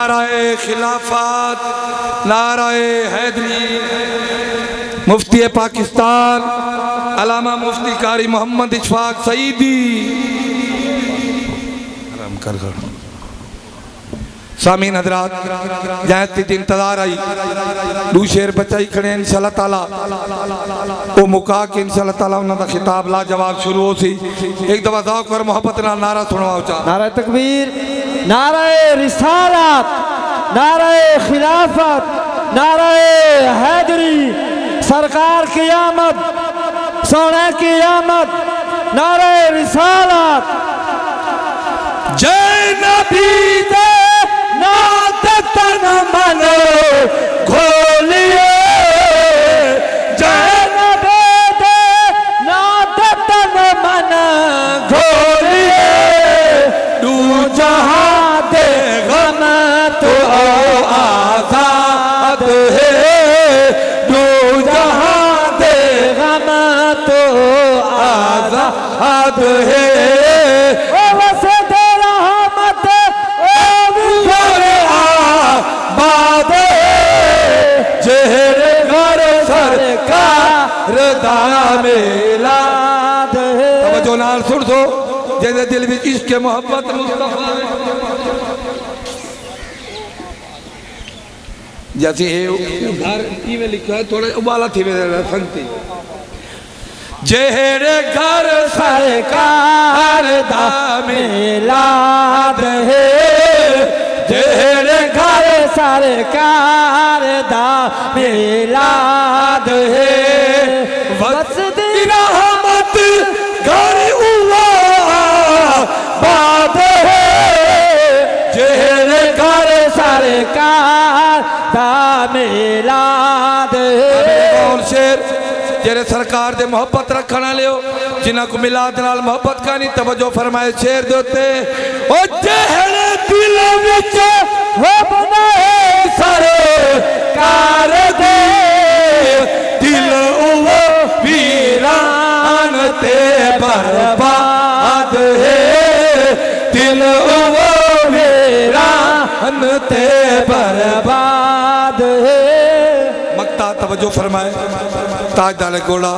نعرہ خلافت، نعرہ حیدری، مفتی پاکستان علامہ مفتی قاری محمد اشفاق سعیدی سامین حضرات جہاں تیت انتظار آئی دو شیر بچائی کھڑے انشاءاللہ تعالیٰ وہ مکا کے انشاءاللہ تعالیٰ انہوں دا خطاب لا جواب شروع ہو سی ایک دفعہ ذوق اور محبت نہ نعرہ سنواؤ چاہ نعرہ تکبیر، نعرہ رسالت، نعرہ خلافت، نعرہ حیدری، سرکار کی آمد، سونے کی آمد، نعرہ رسالت جے نبی دے نادتن من گھولیے جے نبی دے نادتن من گھولیے دو جہاں دے غم تو آزاد ہے دو جہاں دے غم تو آزاد ہے میلاد ہے توجہ نال سن سو جیسے دل بھی عشق محبت مصطفیٰ جیسے گھر کی میں لکھا ہے تھوڑا ابالا تھی میں سنتی جہرے گھر سرکار دا میلاد ہے جہرے گھر سرکار دا میلاد ہے وسطی رحمت گھر ہوا باد ہے جہرے گھر سرکار دا میلاد ہے اور شیر جہرے سرکار دے محبت رکھنا لے ہو جنہ کو میلاد نال محبت کا نہیں توجہ فرمائے شیر دوتے او جہرے دل وچ ہو بنائے سرکار دے دل او ویران تے برباد ہے دل او ویران تے برباد ہے مقطع توجہ فرمائے تاجدار گوڑا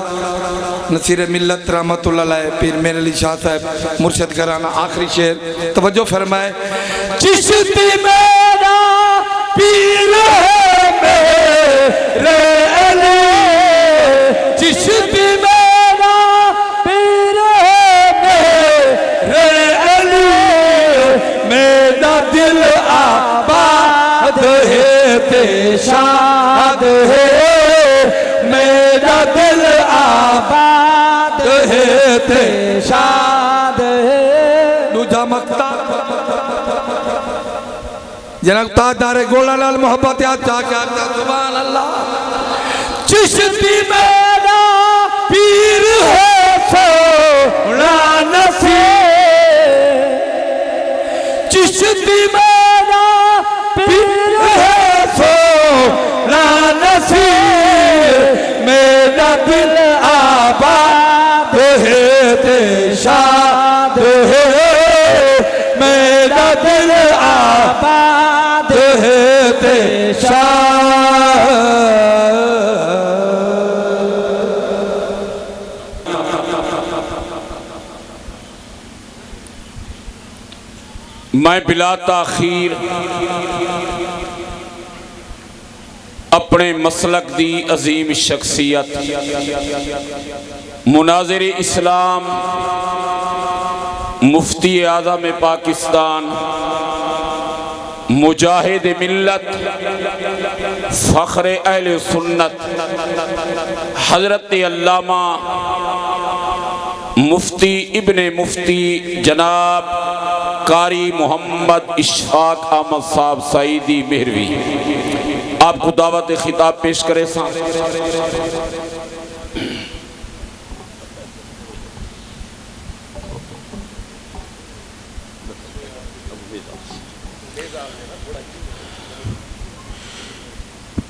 نصیر ملت رحمت اللہ علیہ پیر میر علی شاہ صاحب مرشد گھرانہ آخری شعر توجہ فرمائے چشتی میرا پیر ہے میرے علی چشتی میرا پیر ہے میرے علی میرا دل آباد ہے تشاد ہے میرا دل آباد ہے تشاد ہے دوجہ مقطع جناب تاجدار گولا نال محبت یاد چاہ کے آتا سبحان اللہ چشتی میرا پیر ہے سونا نصیر چشتی میرا پیر ہے سونا نصیر میرا دل آباد ہے تشاد ہے میرا دل آباد ہے تشاد میں بلا تاخیر اپنے مسلک دی عظیم شخصیت مناظر اسلام مفتی اعظم پاکستان مجاہد ملت فخر اہل سنت حضرت علامہ مفتی ابن مفتی جناب قاری محمد اشفاق احمد صاحب سعیدی مہروی آپ کو دعوت خطاب پیش کرے ساں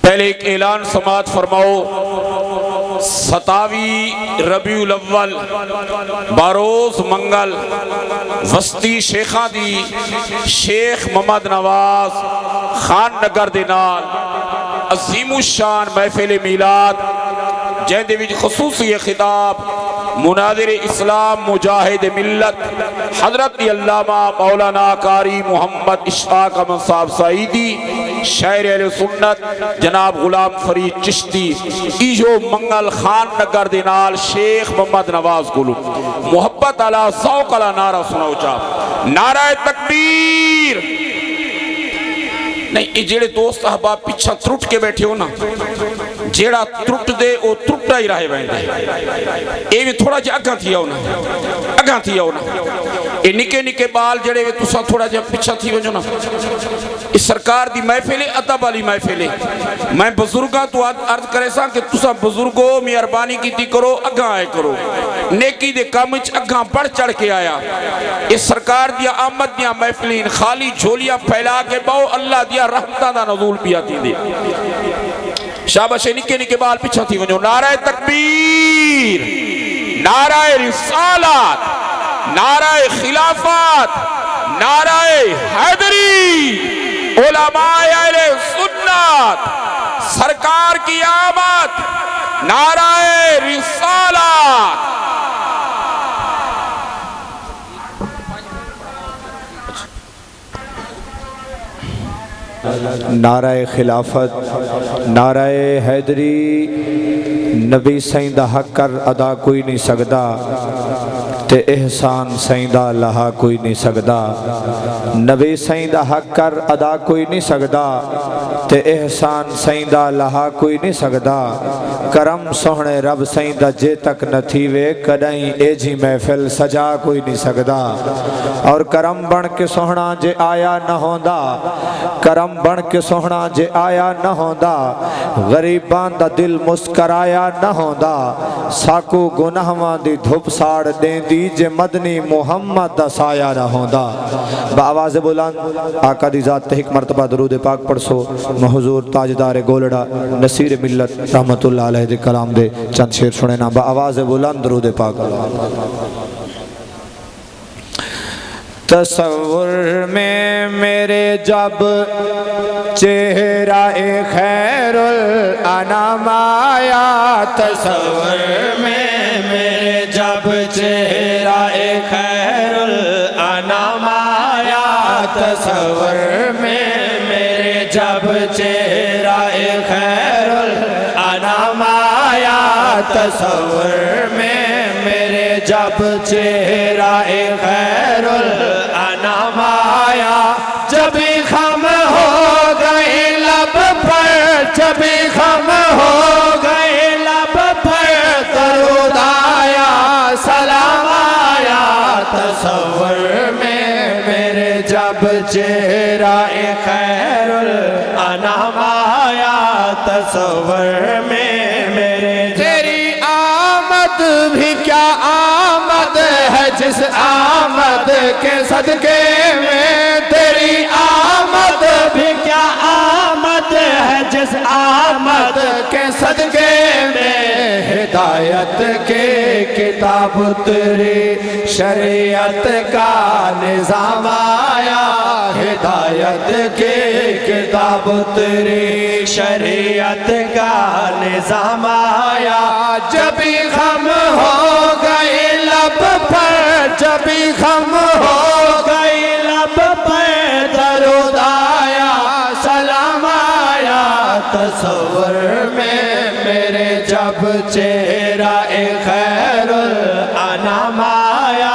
پہلے ایک اعلان سماعت فرماؤ 27 ربیع الاول باروز منگل وسطی شیخاں دی شیخ محمد نواز خان نگر دے نال عظیم الشان محفل میلاد جہاں دے وچ خصوصی خطاب مناظر اسلام مجاہد ملت حضرت علامہ مولانا قاری محمد اشفاق احمد صاحب سعیدی شاعر اہل سنت جناب غلام فرید چشتی ایجو منگل خان نگر دے نال شیخ محمد نواز گلو محبت علی ذوق علی نعرہ سناؤ چا نعرہ تکبیر نہیں یہ جیڑے دوست احباب پیچھا ترٹ کے بیٹھے ہو نا جیڑا ترٹ دے او ترٹا ہی رہے بیندے اے بھی تھوڑا جا اگاں تھی آؤ نا اے نکے نکے بال جڑے وے تسا تھوڑا جا پیچھا تھی وجو نا اس سرکار دی محفل ادب والی محفل میں بزرگاں تو عرض کرے سا کہ تسا بزرگو مہربانی کیتی کرو اگاں آئے کرو نیکی دے کام وچ اگاں بڑھ چڑھ کے آیا اس سرکار دی آمد دی محفلین خالی جھولیاں پھیلا کے باؤ اللہ دی رحمتاں دا نزول پیا تھی دے شاباش نکے نکے بال پیچھا تھی وجو نعرہ تکبیر نعرہ رسالات نعرہ خلافات نعرہ حیدری علماء اہل سنت سرکار کی آمد نعرہ رسالات نعرہ خلافت نعرہ حیدری نبی سائیں دا حق کر ادا کوئی نہیں سکدا تے احسان سائیں دا لہا کوئی نہیں سکدا نبی سائیں دا حق کر ادا کوئی نہیں سکدا تے احسان سائیں دا لہا کوئی نہیں سکدا کرم سوہنے رب سائیں دا جے تک نہ تھیوے کدائیں اے جی محفل سجا کوئی نہیں سکدا اور کرم بن کے سوہنا جے آیا نہ ہوندا کرم بن کے سوہنا جے آیا نہ ہوندا غریبان دا دل مسکرایا نہ ہوندا ساکو گناہواں دی دھوپ ساڑ دیں دی جے مدنی محمد دا سایہ نہ ہوندا با آواز بلند آقا دی ذات تحق مرتبہ درود پاک پڑھسو محضور تاجدار گولڑا نصیر ملت رحمت اللہ علیہ دے کلام دے چند شیر سنینا با آواز بلند درود پاک تصور میں میرے جب چہرہ خیر الانام آیا تصور میں میرے جب چہرہ خیر الانام آیا تصور میں میرے جب چہرہ خیر الانام آیا تصور میں میرے جب چہرہ خیر الانام آیا جبھی خم ہو گئے لب پر جبھی خم ہو گئے لب پر درود آیا سلام آیا تصور میں میرے جب چہرہ خیر الانام آیا تصور میں میرے تیری آمد بھی کیا آمد ہے جس آمد کے صدقے میں تیری آمد بھی کیا آمد ہے جس آمد کے صدقے میں ہدایت کے کتاب اتری شریعت کا نظام آیا ہدایت کے کتاب اتری شریعت کا نظام آیا جبھی غم ہو گئے لب پر جبھی غم ہو گئے لب پر درود آیا سلام آیا تصور میں میرے جب چہرہ خیر الانام آیا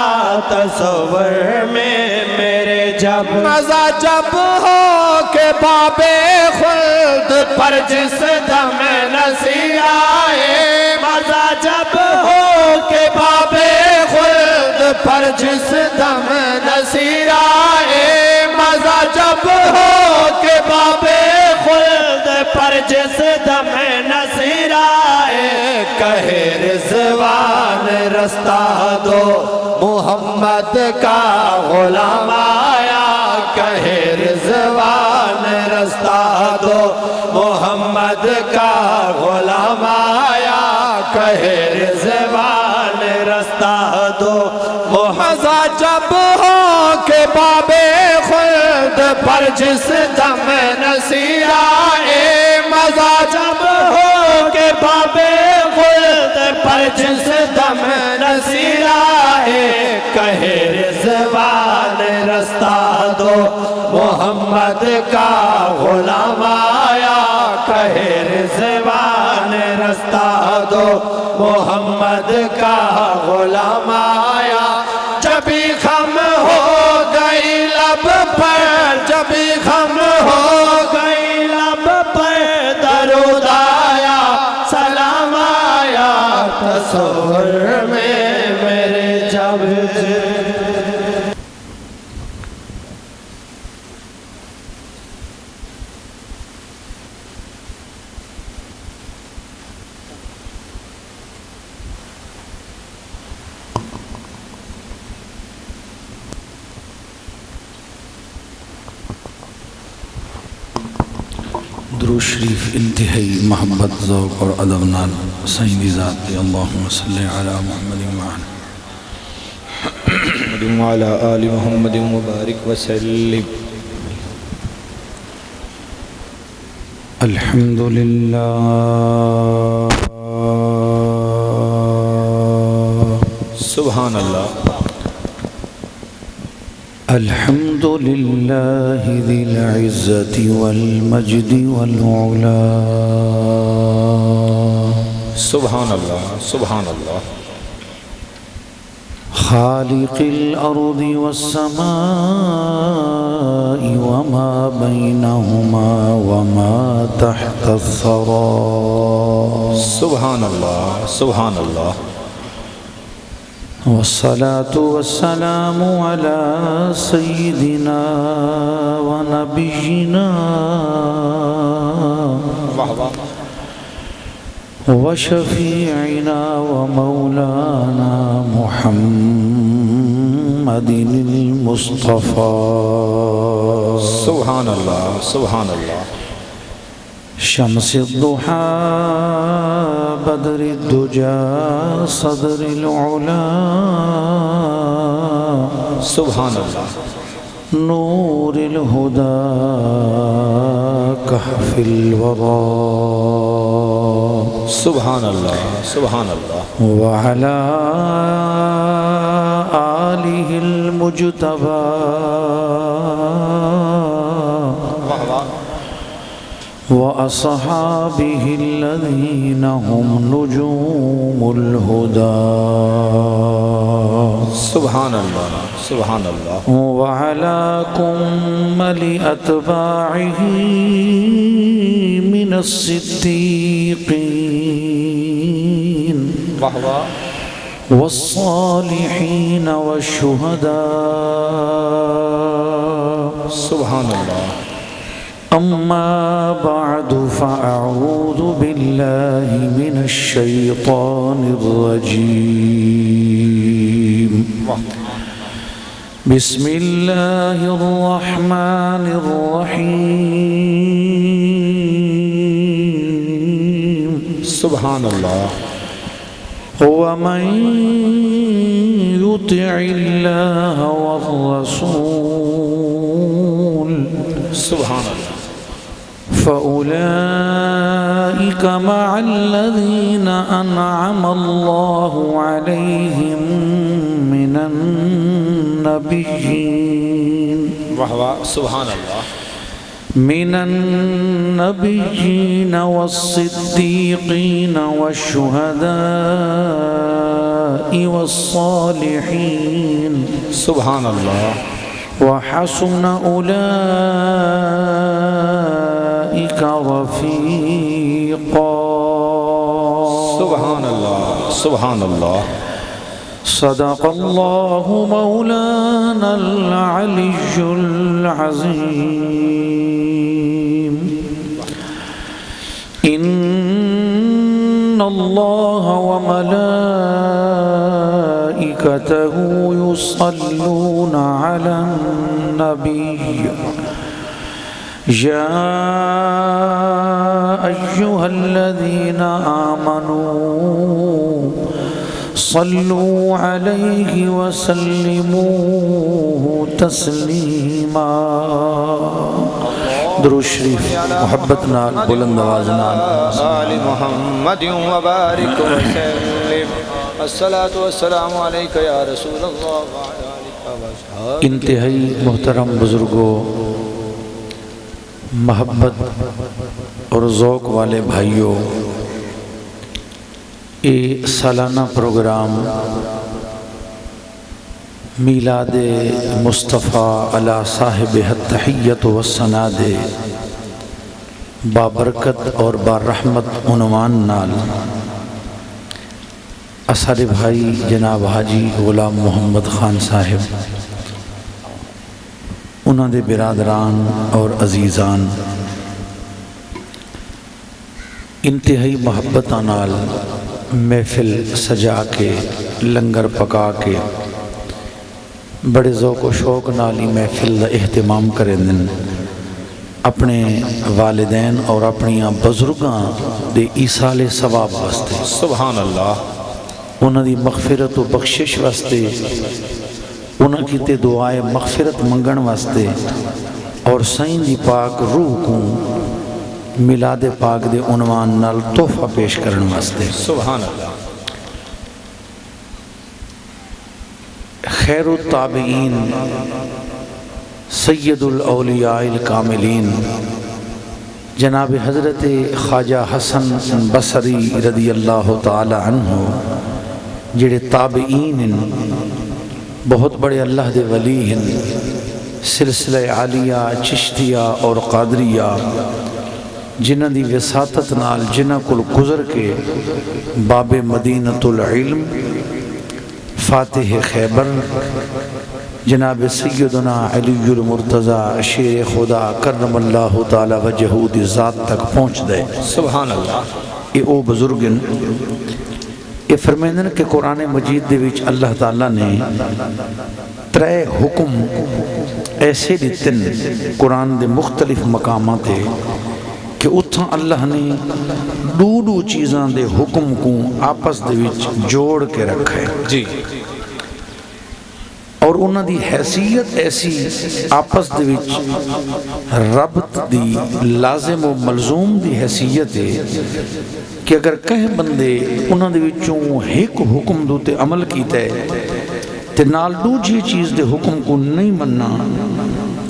تصور میں میرے جب مزہ جب ہو کہ باب خلد پر جس دم نصیر آئے مزہ جب ہو کہ باب خلد پر جس دم نصیر آئے مزہ جب ہو کہ باب خلد پر جس دم نصیر آئے کہے رضوان رستہ دو محمد کا غلام آیا کہے رضوان رستہ دو محمد کا غلام آیا کہے رضوان رستہ دو مزہ جب ہو کہ باب خلد پر جس دم نصیر جس دم نصیرائے کہے رضوان رستہ دو محمد کا غلام آیا کہے رضوان رستہ دو محمد کا غلام آیا جبھی خم ہو گئی لب پر جبھی خم ہو گئی لب پر درود آیا سلام آیا تصور میں میرے جب درود شریف انتہائی محبت ذوق اور ادب نال سیدی ذات اللہم صلی علی محمد وعلی آل محمد مبارک وسلم الحمدللہ سبحان اللہ الحمد للہ ذی العزت والمجد والعلا سبحان اللہ سبحان اللہ خالق الأرض والسماء وما بينهما وما تحت الثرى سبحان اللہ سبحان اللہ والصلاة والسلام على سيدنا ونبينا وشفيعنا ومولانا محمد المصطفى سبحان اللہ سبحان اللہ شمس الضحى بدر الدجى صدر العلا سبحان اللہ نور الهدى كهف الورى سبحان اللہ سبحان اللہ وعلى آله المجتبى وأصحابه الذين هم نجوم الهدى سبحان اللہ سبحان اللہ وعلى كمل أتباعه من الصديقين والصالحين والشهداء سبحان اللہ أما بعد فأعوذ بالله من الشيطان الرجيم بسم الله الرحمن الرحيم سبحان اللہ ومن يطع الله والرسول سبحان اللہ فأولئك مع الذين أنعم الله عليهم من النبيين سبحان اللہ من النبيين والصديقين والشهداء والصالحين سبحان اللہ وحسن أولئك رفيقا سبحان اللہ سبحان اللہ صدق الله مولانا العلي العظيم إن الله وملائكته يصلون على النبي يا أيها الذين آمنوا صلوا عليه وسلموا تسليما درود شریف محبت نال بلند آواز نال آل محمد وبارک وسلم الصلاۃ والسلام علیک یا رسول اللہ وعلی آلک واصحابک. انتہائی محترم بزرگوں، محبت اور ذوق والے بھائیوں، یہ سالانہ پروگرام میلاد مصطفیٰ علی صاحب التحیۃ والثناء دے بابرکت اور بارحمت عنوان نال اسارے بھائی جناب حاجی غلام محمد خان صاحب، انہاں دے برادران اور عزیزان انتہائی محبتاں نال محفل سجا کے لنگر پکا کے بڑے ذوق و شوق نال ہی محفل دا اہتمام کریں دن اپنے والدین اور اپنی بزرگاں دے ایصال ثواب واسطے، سبحان اللہ، انہاں دی مغفرت و بخشش واسطے، انہاں کی تے دعائے مغفرت منگن واسطے اور سائیں دی پاک روح کو میلاد پاک دے عنوان نال تحفہ پیش کرن واسطے. سبحان اللہ. خیر التابعین سید الاولیاء الکاملین جناب حضرت خواجہ حسن بصری رضی اللہ تعالی عنہ جڑے تابعین ہیں، بہت بڑے اللہ دے ولی ہیں، سلسلہ عالیہ چشتیہ اور قادریہ جنہ دی وساطت نال جنہ کل گزر کے باب مدینۃ العلم فاتح خیبر جناب سیدنا علی المرتضیٰ شیر خدا کرم اللہ تعالی وجہہ دی ذات تک پہنچ دے. سبحان اللہ. یہ او بزرگن یہ فرمیندن کہ قرآن مجید دے وچ اللہ تعالیٰ نے 3 حکم ایسے دیتن قرآن دے مختلف مقامات دے کہ اتھاں اللہ نے دو چیزاں دے حکم کو آپس دے وچ جوڑ کے رکھا ہے جی، اور انہاں دی حیثیت ایسی آپس دے وچ ربط دی لازم و ملزوم دی حیثیت ہے کہ اگر کہیں بندے انہاں دے وچوں ایک حکم دوتے عمل کیتا ہے تے نال دوجی چیز دے حکم کو نہیں مننا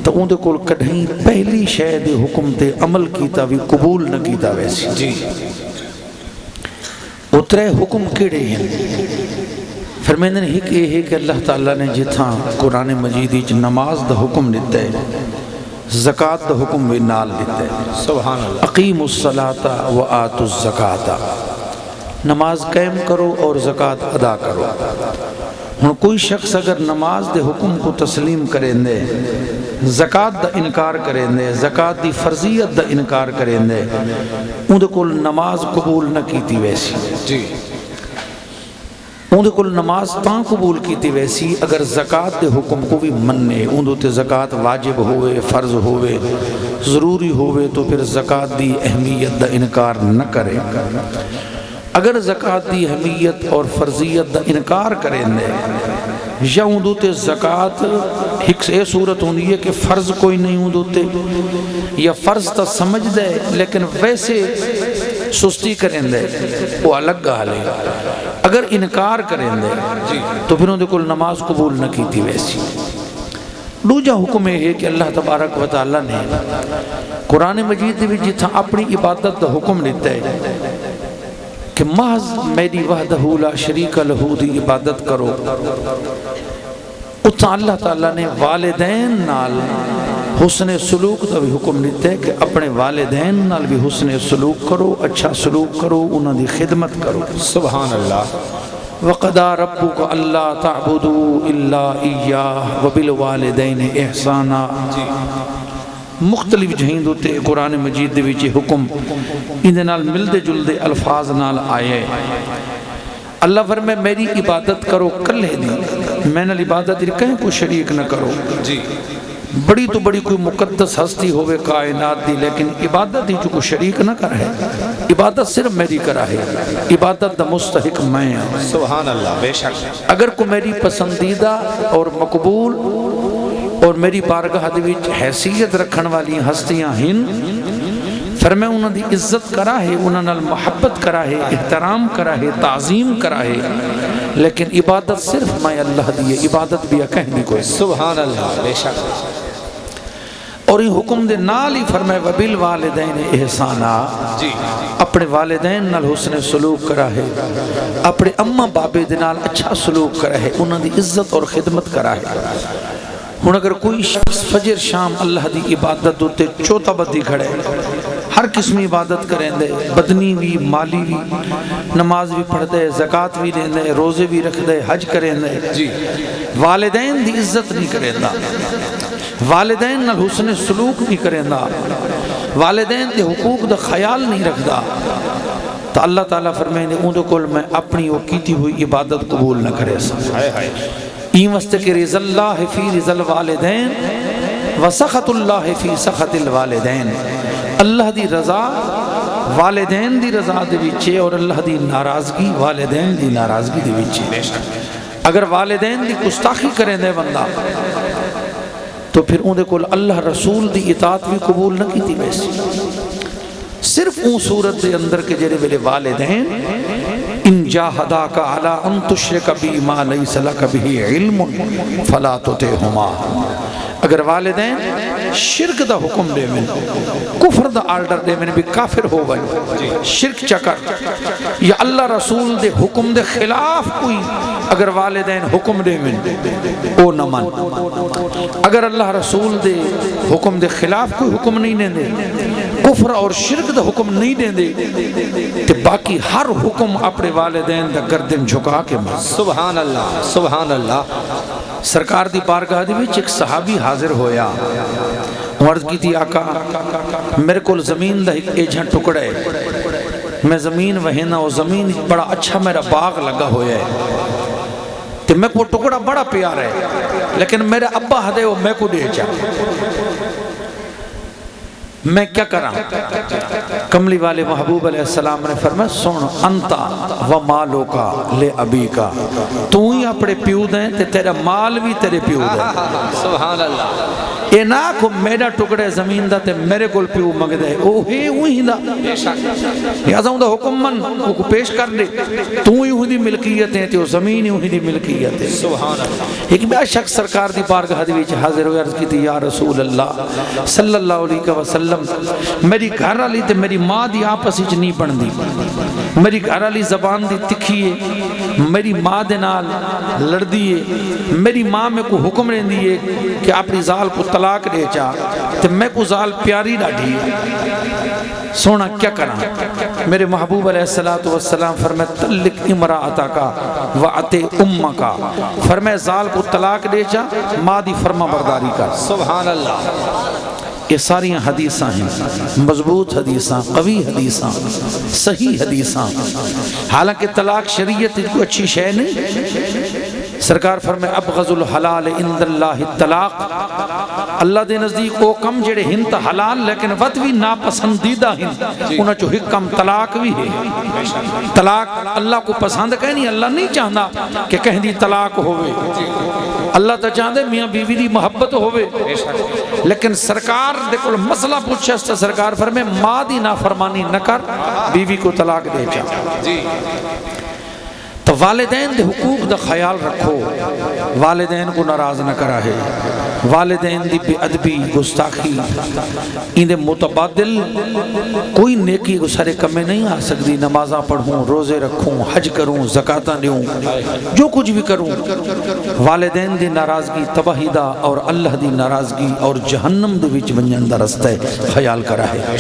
تو ان دے کول کدھیں پہلی شے دے حکم تے عمل کیتا بھی قبول نہ کیتا ویسی. جی، وہ 3 حکم کیڑے ہیں؟ فرمیندن ہی کہ یہ ہے کہ اللہ تعالیٰ نے جتھاں قرآن مجید وچ نماز دا حکم دیتا ہے، زکوٰۃ دا حکم بھی نال دیتا ہے. سبحان اللہ. اقیموا الصلاۃ وآتوا الزکاۃ، نماز قائم کرو اور زکوٰۃ ادا کرو. ہن کوئی شخص اگر نماز دے حکم کو تسلیم کریں دے، زکوٰۃ دا انکار کریں دے، زکوٰۃ دی فرضیت دا انکار کریں دے، ان دے کول نماز قبول نہ کیتی ویسی. جی، ان دے کول نماز تاں قبول کیتی ویسی اگر زکوٰۃ دے حکم کو بھی مننے، ان دے زکوٰۃ واجب ہوئے، فرض ہوئے، ضروری ہوئے تو پھر زکوٰۃ دی اہمیت دا انکار نہ کرے. اگر زکوٰۃ دی اہمیت اور فرضیت دا انکار کریں دے یا اندو تے زکوٰۃ ایک صورت ہوندی ہے کہ فرض کوئی نہیں اندو تے، یا فرض تا سمجھ دے لیکن ویسے سستی کریں دے، وہ الگ گال ہے. اگر انکار کریں دے تو پھر اندو کل نماز قبول نہ کیتی ویسی. دوجا حکم ہے کہ اللہ تبارک و تعالیٰ نے قرآن مجید بھی جتھا اپنی عبادت دا حکم لیتا ہے کہ محض میری وحدہ لا شریک لہ دی عبادت کرو. اتھا اللہ تعالیٰ نے والدین نال حسن سلوک دا بھی حکم دیتا ہے کہ اپنے والدین نال بھی حسن سلوک کرو، اچھا سلوک کرو، انہاں دی خدمت کرو. سبحان اللہ. وَقَضَىٰ رَبُّكَ أَلَّا تَعْبُدُوا إِلَّا إِيَّاهُ وَبِالْوَالِدَيْنِ إِحْسَانًا. مختلف جہین دوتے قرآن مجید دے وچ حکم اندے نال ملدے جلدے الفاظ نال آئے. اللہ فرمائے میری عبادت کرو کلے دی، میں نال عبادت کہیں کو شریک نہ کرو. جی، بڑی تو بڑی کوئی مقدس ہستی ہوئے کائنات دی لیکن عبادت دی جو کو شریک نہ کر ہے، عبادت صرف میری کرا ہے، عبادت دا مستحق میں ہوں. سبحان اللہ. بے شک اگر کو میری پسندیدہ اور مقبول اور میری بارگاہ دے وچ حیثیت رکھن والی ہستیاں ہن، پھر میں انہوں دی عزت کرا ہے، انہوں نال محبت کرا ہے، احترام کرا ہے، تعظیم کرا ہے، لیکن عبادت صرف میں اللہ دی ہے، عبادت بھی کہیں کوئی سبحان اللہ، بے شک۔ اور یہ حکم دے نال ہی فرمائے وبالوالدین احسانا، اپنے والدین نال حسن سلوک کرا ہے، اپنے اماں بابے دے نال اچھا سلوک کرا ہے، انہوں دی عزت اور خدمت کرا ہے۔ ہن اگر کوئی شخص فجر شام اللہ دی عبادت ہوتے چوتا بدی کھڑے، ہر قسم عبادت کریں دے، بدنی بھی مالی بھی، نماز بھی پڑھ دے، زکاة بھی لیں دے، روزے بھی رکھ دے، حج کریں دے، والدین دی عزت نہیں کریں دا، والدین نال حسن سلوک نہیں کریں دا، والدین دے حقوق دا خیال نہیں رکھ دا، تو اللہ تعالیٰ فرمائیں دے اندھو کل میں اپنی وہ کیتی ہوئی عبادت قبول نہ کرے سا۔ این واسطے کہ رضا اللہ فی رضا الوالدین وسخط اللہ فی سخط الوالدین، اللہ دی رضا والدین دی رضا دے وچے اور اللہ دی ناراضگی والدین دی ناراضگی دے وچے۔ اگر والدین دی گستاخی کریں دے بندہ تو پھر اندھے کول اللہ رسول دی اطاعت بھی قبول نہ کی تھی ویسی۔ صرف اون صورت دے اندر کے جڑے میرے والدین ان جاہداک علی ان تشرک بی ما لیس لک بہ علم فلا تطعہما، اگر والدین شرک دا حکم دے میں، کفر دا آرڈر دے میں بھی کافر ہو گئے، شرک چکر یا اللہ رسول دے حکم دے خلاف کوئی اگر والدین حکم دے میں او نہ من، اگر اللہ رسول دے حکم دے خلاف کوئی حکم نہیں دے، کفر اور شرک دا حکم نہیں دے تو باقی ہر حکم اپنے والدین دا گردن جھکا کے ماں۔ سبحان اللہ، سبحان اللہ۔ سرکار دی بارگاہ دی وچ ایک صحابی حاضر ہویا، عرض کی تھی آقا میرے کول زمین دا ایک ایجھا ٹکڑا ہے، میں زمین وہینا وہ زمین بڑا اچھا میرا باغ لگا ہویا ہے، تو میں کو ٹکڑا بڑا پیار ہے لیکن میرے ابا ہدے وہ میں کو دے چاہ، میں کیا کرا؟ کملی والے محبوب علیہ السلام نے فرمایا سن انتا و مالو کا لے ابی کا، تو ہی اپنے پیو دیں تے تیرا مال بھی تیرے پیو دیں۔ سبحان اللہ۔ اے نا کو میرا ٹکڑے زمین دا تے میرے کول پیو مگ دے، او ہی وہی دا لہذا ہوں دا حکم من کو پیش کر دے، تو ہی وہی دی ملکیت ہے تے زمین ہی وہی دی ملکیت ہے۔ سبحان اللہ۔ ایک بے شخص سرکار دی بارگاہ دی وچ حاضر ہوئے، عرض کی تھی یا رسول اللہ صلی اللہ علیہ وسلم میری گھر والی تے میری ماں دی آپس وچ نہیں بن دی، میری گھر والی زبان دی تکھی ہے، میری ماں دے نال لڑ دی ہے، میری ماں میں کو حکم رہندی ہے کہ اپنی زال کو طلاق دے چاہ تے میں کو زال پیاری ڈاڈھی ہے، سونا کیا کرنا؟ میرے محبوب علیہ السلام فرمائے تلک امرأتا کا وعتے امہ کا، فرمائے زال کو طلاق دے چاہ ماں دی فرما برداری کا۔ سبحان اللہ۔ یہ ساری حدیثاں ہیں، مضبوط حدیثاں، قوی حدیثاں، صحیح حدیثاں، حالانکہ طلاق شریعت کوئی اچھی شے نہیں۔ سرکار فرمائے ابغض الحلال عند اللہ الطلاق، اللہ دے نزدیک وہ کم جڑے ہن تا حلال لیکن وقت بھی ناپسندیدہ ہن، انہاں چو حکم طلاق بھی ہے۔ طلاق اللہ کو پسند کہیں نہیں، اللہ نہیں چاہتا کہ کہیں دی طلاق ہوئے، اللہ تا چاہتے میاں بیوی دی محبت ہوئے، لیکن سرکار دیکھو مسئلہ پوچھا اس سرکار فرمائے ماں دی نافرمانی نہ کر، بیوی کو طلاق دے چاہ۔ تو والدین دے حقوق دا خیال رکھو، والدین کو ناراض نہ کرا ہے، والدین دی بے ادبی گستاخی ان دے متبادل کوئی نیکی کو سارے کمیں نہیں آ سکتی، نمازاں پڑھوں، روزے رکھوں، حج کروں، زکاتاں دیوں، جو کچھ بھی کروں، والدین دی ناراضگی تباہی دا اور اللہ دی ناراضگی اور جہنم دے وچ ونجن دا رستہ خیال کرا ہے۔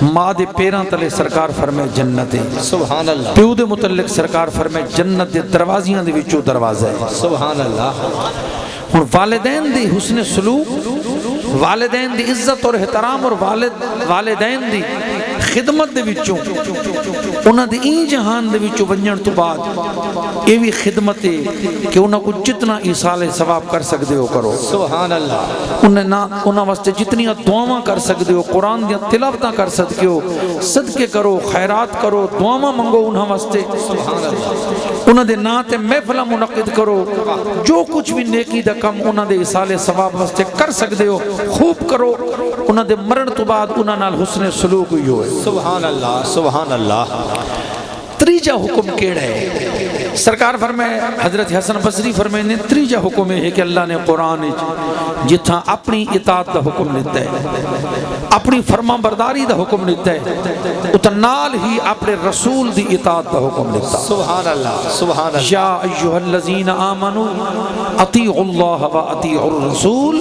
ماں دے پیراں تلے سرکار فرمائے جنت، سبحان اللہ۔ پیو دے متعلق سرکار فرمائے جنت دے دروازیاں دے وچوں دروازہ ہے۔ سبحان اللہ۔ اور والدین دی حسن سلوک، والدین دی عزت اور احترام اور والدین دی خدمت دے وچوں انہاں دے این جہان دے وچوں ونجن تو بعد یہ بھی خدمت ہے کہ انہاں کو جتنا ایصال ثواب کر سکتے ہو کرو سبحان اللہ انہاں واسطے جتنی دعاواں کر سکتے ہو قرآن دی تلاوتاں کر سکتے ہو صدقے کرو خیرات کرو دعاواں منگو انہاں واسطے سبحان اللہ انہاں دے نا تے محفلاں منعقد کرو جو کچھ بھی نیکی دا کم انہاں دے ایصال ثواب واسطے کر سکتے ہو خوب کرو انہاں دے مرن تو بعد انہاں نال حسن سلوک ہوئی ہوئے سبحان اللہ سبحان اللہ تریجا حکم کیڑا ہے سرکار فرمائے حضرت حسن بصری فرمائے نے تریجا حکم ہے کہ اللہ نے قرآن جتھا اپنی اطاعت دا حکم لیتا ہے اپنی فرما برداری دا حکم لیتا ہے اتنال ہی اپنے رسول دی اطاعت دا حکم لیتا ہے سبحان اللہ سبحان اللہ یا ایوہ الذین آمنوا اطیعوا اللہ و اطیعوا الرسول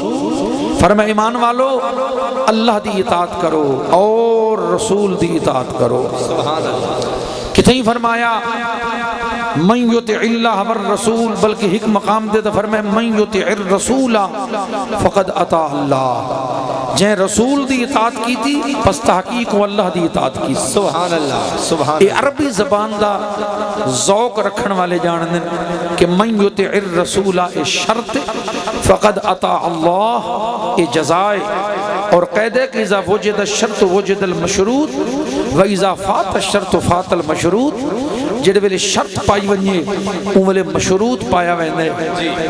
فرمائے ایمان والو اللہ دی اطاعت کرو اور رسول دی اطاعت کرو سبحان اللہ کتنی فرمایا من یطع اللہ والرسول بلکہ ایک مقام دے تو فرمایا من یطع الرسول فقد اطاع اللہ جن رسول دی اطاعت کی تھی پس تحقیق و اللہ دی اطاعت کی سبحان اللہ سبحان یہ عربی زبان دا ذوق رکھن والے جاننے کہ من یطع الرسول اے شرط فقد اطاع اللہ اے جزائے اور قید ہے کہ اذا وجد الشرط وجد المشروط و اذا فات الشرط فات المشروط جڑے ویلے شرط پائی ونجے ان ویلے مشروط پایا ویندے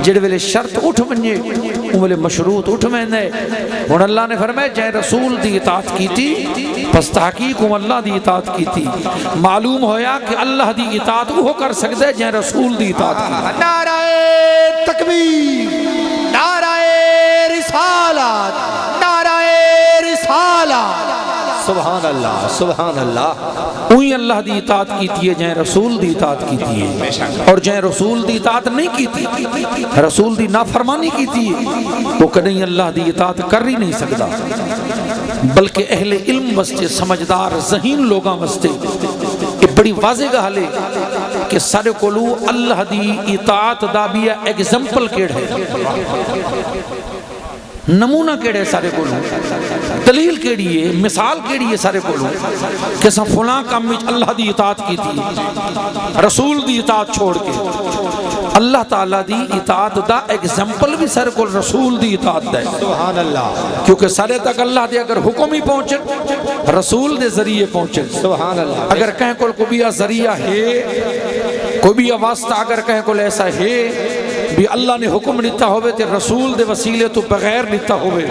جڑے ویلے شرط اٹھ ونجے ان ویلے مشروط اٹھ ویندے ہن اللہ نے فرمایا جے رسول دی اطاعت کیتی پس تحقیق اللہ دی اطاعت کیتی معلوم ہویا کہ اللہ دی اطاعت وہ کر سکتا ہے جے رسول دی اطاعت کی نعرہ تکبیر نعرہ رسالت نعرہ رسالت سبحان اللہ سبحان اللہ وہی اللہ دی اطاعت کیتی ہے جہیں رسول دی اطاعت کیتی ہے اور جہیں رسول دی اطاعت نہیں کیتی رسول دی نافرمانی کیتی ہے وہ کہیں اللہ دی اطاعت کر ہی نہیں سکتا بلکہ اہل علم واسطے سمجھدار ذہین لوگاں واسطے یہ بڑی واضح گل ہے کہ سارے کولو اللہ دی اطاعت دا بھی ایگزامپل کیڑ ہے نمونہ کیڑے سارے کولو دلیل کیڑی ہے مثال کیڑی ہے سارے کولو کہ سا فلاں کام میں اللہ دی اطاعت کی تھی رسول دی اطاعت چھوڑ کے اللہ تعالیٰ دی اطاعت دا ایگزامپل بھی سارے کول رسول دی اطاعت دا ہے سبحان اللہ کیونکہ سارے تک اللہ دے اگر حکم ہی پہنچے رسول دے ذریعے پہنچے سبحان اللہ اگر کہیں کول کو بھی ذریعہ ہے کوئی بھی واسطہ اگر کہیں کول ایسا ہے بھی اللہ نے حکم لیتا ہوئے تے رسول دے وسیلے تو بغیر لیتا ہوئے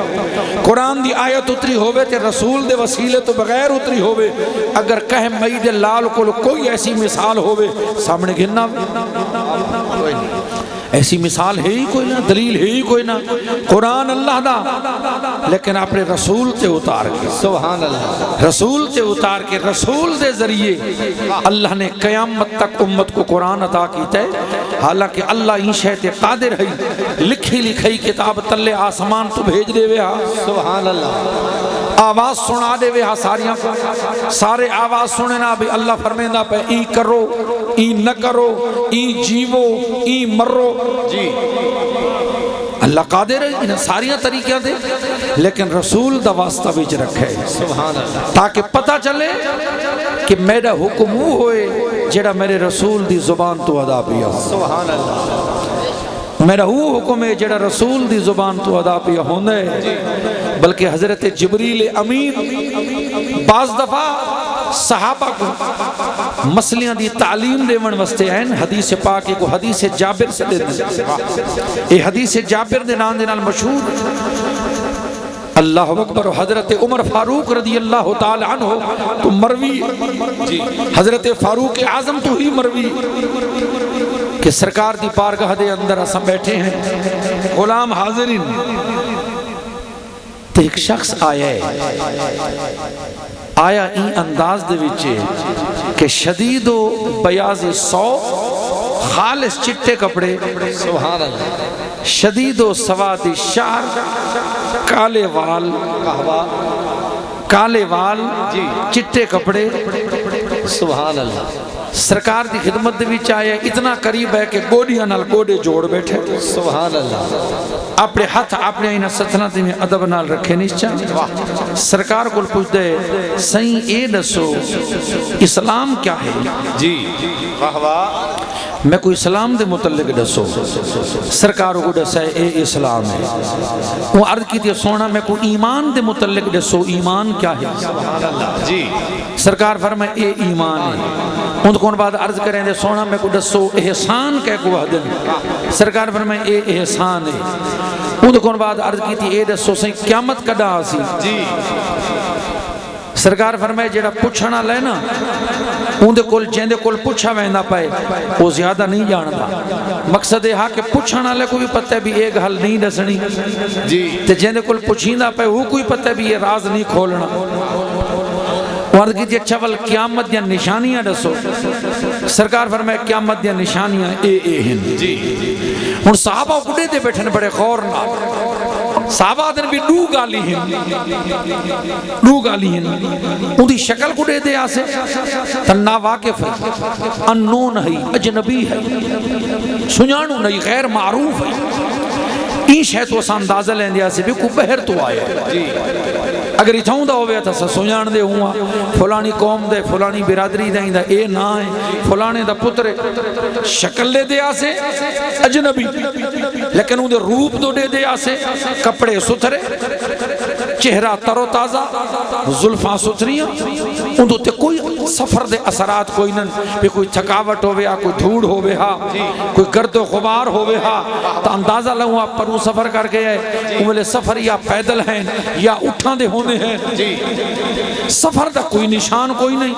قرآن دی آیت اتری ہوئے تے رسول دے وسیلے تو بغیر اتری ہوئے اگر کہیں مئی دے لال کو کوئی ایسی مثال ہوئے سامنے گھننا ایسی مثال ہے ہی کوئی نہ دلیل ہے ہی کوئی نہ قرآن اللہ دا لیکن اپنے رسول تے اتار کے سبحان اللہ رسول تے اتار کے رسول دے ذریعے اللہ نے قیامت تک امت کو قرآن عطا کیتا ہے حالانکہ اللہ این شہتے قادر ہے لکھی لکھی کتاب تلے آسمان تو بھیج دے وے ہاں سبحان اللہ آواز سنا دے وے ہاں ساریاں سارے آواز سننا بھی اللہ فرمیندہ پہ ای کرو ای نہ کرو ای جیو ای مرو جی اللہ قادر ہے انہیں ساریاں طریقیاں دے لیکن رسول دا واسطہ بیچ رکھے سبحان اللہ تاکہ پتہ چلے کہ میرا حکم وہ ہوئے جڑا میرے رسول دی زبان تو ادا پیا سبحان اللہ میرا وہ حکم ہے جڑا رسول دی زبان تو ادا پیا ہوندے بلکہ حضرت جبریل امین بعض دفعہ صحابہ کو مسئلیاں دی تعلیم دے من وستے ہیں حدیث پاک کو حدیث جابر سے دے دیں یہ حدیث جابر دے نام دے نال مشہور اللہ اکبر حضرت عمر فاروق رضی اللہ تعالی عنہ تو مروی حضرت فاروق اعظم تو ہی مروی کہ سرکار دی بارگاہ دے اندر اسم بیٹھے ہیں غلام حاضرین تو ایک شخص آیا ہے آیا این انداز دے وچے کہ شدید و بیاض سو خالص چٹے کپڑے سبحان اللہ شدید و سواد شعر کالے وال کالے وال چٹے کپڑے سبحان اللہ سرکار دی خدمت دے وچ آیا اتنا قریب ہے کہ گوڑیاں نال گوڑے جوڑ بیٹھے سبحان اللہ اپنے ہاتھ اپنے اینا سلطنت میں ادب نال رکھے نیچا سرکار کو پوچھ دے سائیں اے دسو اسلام کیا ہے جی واہ واہ میں کوئی اسلام دے متعلق دسو سرکار کو دسا اے اسلام ہے وہ عرض کی تھی سونا میں کوئی ایمان دے متعلق دسو ایمان کیا ہے سبحان اللہ جی سرکار فرمائے اے ایمان ہے ان کو بعد عرض کریں دے سونا میں کو دسو احسان کہہ کو وحدن سرکار فرمائے اے احسان ہے ان کو بعد عرض کی تھی اے دسو سائیں قیامت کدا آسی جی سرکار فرمائے جیڑا پوچھنا لے نا اندے کول جیندے کول پوچھا ویندہ پائے وہ زیادہ نہیں جانتا مقصد ہے کہ پوچھنا لے کو بھی پتہ ہے بھی ایک حل نہیں دسنی جی تے جیندے کول پوچھیندہ پائے وہ کوئی پتہ ہے بھی یہ راز نہیں کھولنا وارد کی تھی اچھا ول قیامت یا نشانیاں دسو سرکار فرمائے قیامت یا نشانیاں اے ہن جی ہن صحابہ کڑے دے بیٹھن بڑے غور نہ صحابہ دن بھی دو گالی ہیں ان دی شکل کو دے دے آسے تنہ واقف ہے انون ہے اجنبی ہے سنیانو نہیں غیر معروف ہے این شہ تو اسا اندازہ لیں دیا سے بھی کو بہر تو آیا جی اگر اتھاؤں دا ہوئے تھا سنیان دے ہوا فلانی قوم دے فلانی برادری دیں دا اے نہ ہے فلانے دا پتر شکل لے دے آسے اجنبی لیکن ان دے روپ دو دے دے آسے کپڑے ستھرے چہرہ تر و تازہ زلفاں ستھریاں ان دو تے کوئی سفر دے اثرات کوئی نن پہ کوئی تھکاوٹ ہوئے ہا کوئی دھوڑ ہوئے ہا کوئی گرد و غبار ہوئے ہا تو اندازہ لہوں آپ پر وہ سفر کر کے ہے انہوں سفر یا پیدل ہیں یا اٹھاں دے ہونے ہیں سفر دا کوئی نشان کوئی نہیں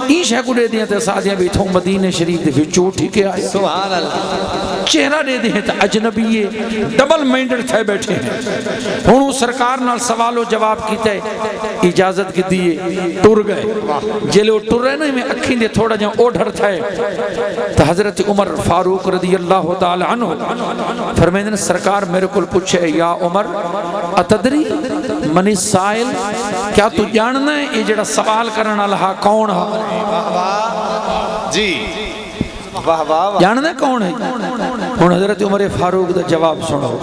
ایش ہے کو دے دیا تے ساتھیاں بھی تھوں مدینہ شریف دے بھی چوٹھی کے آئے سبحان اللہ چہرہ دے دے ہیں تا اجنبی ڈبل مائنڈر تھے بیٹھے ہیں انہوں سرکار نال سوال و جواب کیتے اجازت کی دیئے ٹر گئے جیلے وہ ٹر رہے نا میں اکھیں دے تھوڑا جہاں اوڑھر تھے تا حضرت عمر فاروق رضی اللہ تعالی عنہ فرمیدن سرکار میرے کل پوچھے یا عمر اتدری منی سائل کیا تو جاننا ہے یہ جڑا سوال کرنا لہا کون ہے جی واہ واہ جاننا ہے کون ہے ہون حضرت عمر فاروق دا جواب سنو